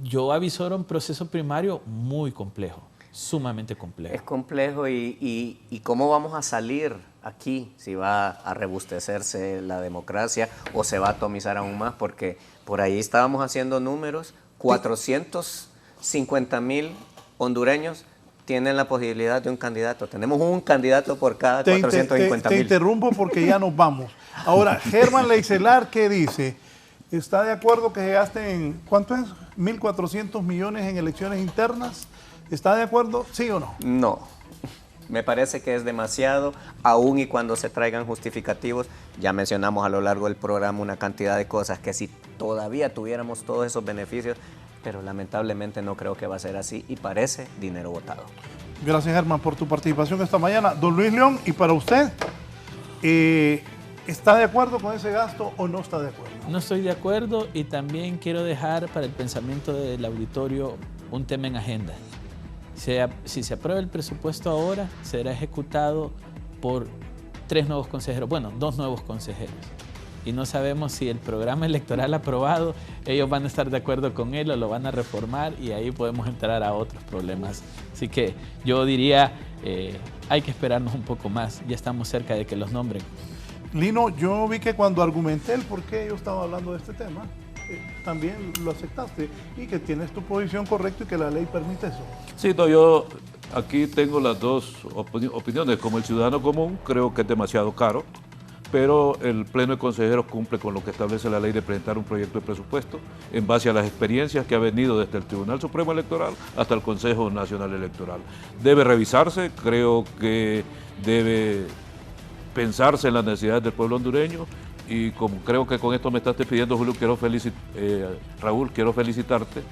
yo avisoro un proceso primario muy complejo, sumamente complejo. Es complejo y ¿cómo vamos a salir aquí? Si va a rebustecerse la democracia o se va a atomizar aún más, porque por ahí estábamos haciendo números, 450,000 hondureños tienen la posibilidad de un candidato. Tenemos un candidato por cada 450,000. Te interrumpo porque ya nos vamos. Ahora, Germán Leicelar, ¿qué dice? ¿Está de acuerdo que se gasten, cuánto es? 1.400 millones en elecciones internas. ¿Está de acuerdo? ¿Sí o no? No. Me parece que es demasiado, aún y cuando se traigan justificativos. Ya mencionamos a lo largo del programa una cantidad de cosas que si todavía tuviéramos todos esos beneficios, pero lamentablemente no creo que va a ser así y parece dinero botado. Gracias, Germán, por tu participación esta mañana. Don Luis León, ¿y para usted? ¿Está de acuerdo con ese gasto o no está de acuerdo? No estoy de acuerdo y también quiero dejar para el pensamiento del auditorio un tema en agenda. Si se aprueba el presupuesto ahora, será ejecutado por 3 nuevos consejeros, bueno, 2 nuevos consejeros. Y no sabemos si el programa electoral aprobado, ellos van a estar de acuerdo con él o lo van a reformar y ahí podemos entrar a otros problemas. Así que yo diría, hay que esperarnos un poco más, ya estamos cerca de que los nombren. Lino, yo vi que cuando argumenté el por qué yo estaba hablando de este tema, también lo aceptaste y que tienes tu posición correcta y que la ley permite eso. Sí, no, yo aquí tengo las dos opiniones. Como el ciudadano común, creo que es demasiado caro, pero el Pleno de Consejeros cumple con lo que establece la ley de presentar un proyecto de presupuesto en base a las experiencias que ha venido desde el Tribunal Supremo Electoral hasta el Consejo Nacional Electoral. Debe revisarse, creo que debe pensarse en las necesidades del pueblo hondureño y como creo que con esto me estás pidiendo, Julio, Raúl, quiero felicitarte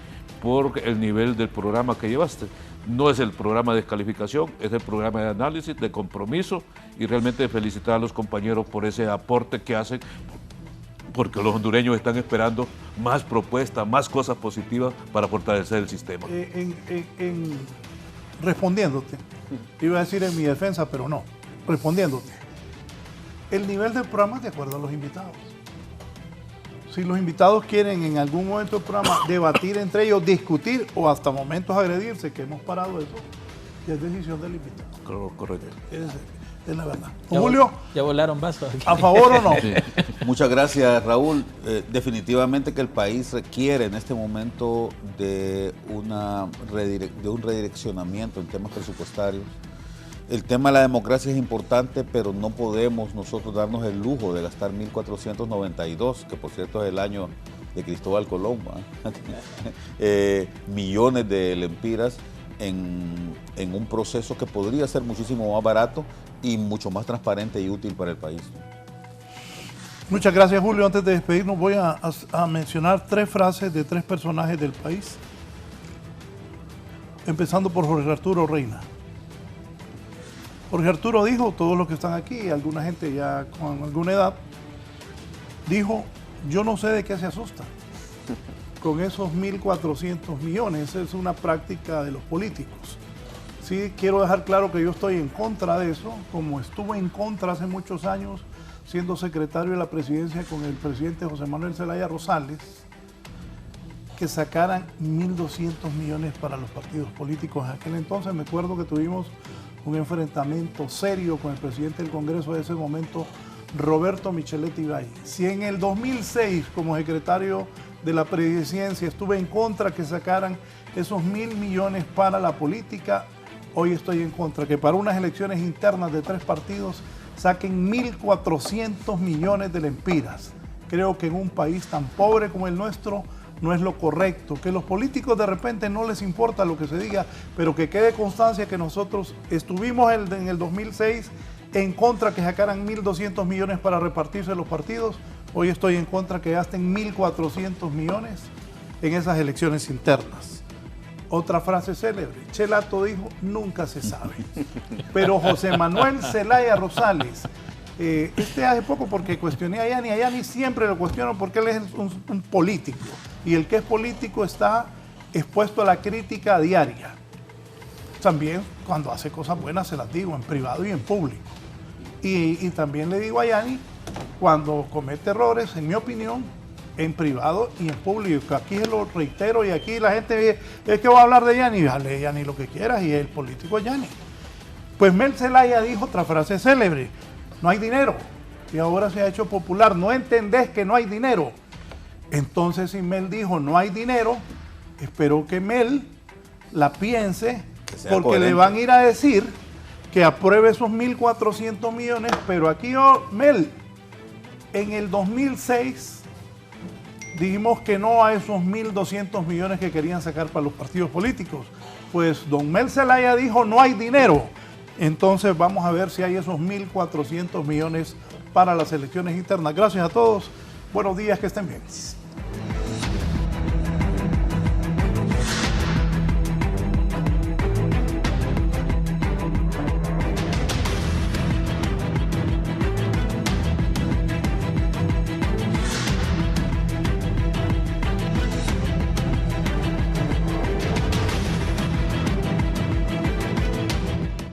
por el nivel del programa que llevaste. No es el programa de descalificación, es el programa de análisis, de compromiso y realmente felicitar a los compañeros por ese aporte que hacen, porque los hondureños están esperando más propuestas, más cosas positivas para fortalecer el sistema. Respondiéndote, iba a decir en mi defensa, pero no, respondiéndote. El nivel del programa es de acuerdo a los invitados. Si los invitados quieren en algún momento del programa debatir entre ellos, discutir o hasta momentos agredirse, que hemos parado eso, ya es decisión del invitado. Claro, correcto. Es la verdad. Julio, ya volaron vasos aquí. ¿A favor o no? Sí. Muchas gracias, Raúl. Definitivamente que el país requiere en este momento de un redireccionamiento en temas presupuestarios. El tema de la democracia es importante, pero no podemos nosotros darnos el lujo de gastar 1.492, que por cierto es el año de Cristóbal Colón, millones de lempiras en un proceso que podría ser muchísimo más barato y mucho más transparente y útil para el país. Muchas gracias, Julio. Antes de despedirnos voy a mencionar 3 frases de 3 personajes del país, empezando por Jorge Arturo Reina. Jorge Arturo dijo, todos los que están aquí, alguna gente ya con alguna edad, dijo, yo no sé de qué se asustan con esos 1.400 millones, esa es una práctica de los políticos. Sí, quiero dejar claro que yo estoy en contra de eso, como estuve en contra hace muchos años, siendo secretario de la presidencia con el presidente José Manuel Zelaya Rosales, que sacaran 1.200 millones para los partidos políticos. En aquel entonces me acuerdo que tuvimos un enfrentamiento serio con el presidente del Congreso de ese momento, Roberto Micheletti Valle. Si en el 2006, como secretario de la presidencia, estuve en contra que sacaran esos 1.000 millones para la política, hoy estoy en contra que para unas elecciones internas de 3 partidos saquen 1.400 millones de lempiras. Creo que en un país tan pobre como el nuestro, no es lo correcto, que los políticos de repente no les importa lo que se diga, pero que quede constancia que nosotros estuvimos en el 2006 en contra que sacaran 1.200 millones para repartirse los partidos, hoy estoy en contra que gasten 1.400 millones en esas elecciones internas. Otra frase célebre, Chelato dijo, nunca se sabe, pero José Manuel Zelaya Rosales, hace poco porque cuestioné a Yani siempre lo cuestiono porque él es un político y el que es político está expuesto a la crítica diaria. También cuando hace cosas buenas se las digo en privado y en público. Y también le digo a Yani cuando comete errores, en mi opinión, en privado y en público. Aquí lo reitero y aquí la gente es que voy a hablar de Yani, dale Yani lo que quieras y el político es Yani. Pues Mel Zelaya dijo otra frase célebre, no hay dinero, y ahora se ha hecho popular, no entendés que no hay dinero. Entonces si Mel dijo no hay dinero, espero que Mel la piense, porque coherente. Le van a ir a decir que apruebe esos 1.400 millones, pero aquí Mel, en el 2006 dijimos que no a esos 1.200 millones que querían sacar para los partidos políticos. Pues don Mel Zelaya dijo no hay dinero. entonces vamos a ver si hay esos 1.400 millones para las elecciones internas. Gracias a todos. Buenos días, que estén bien.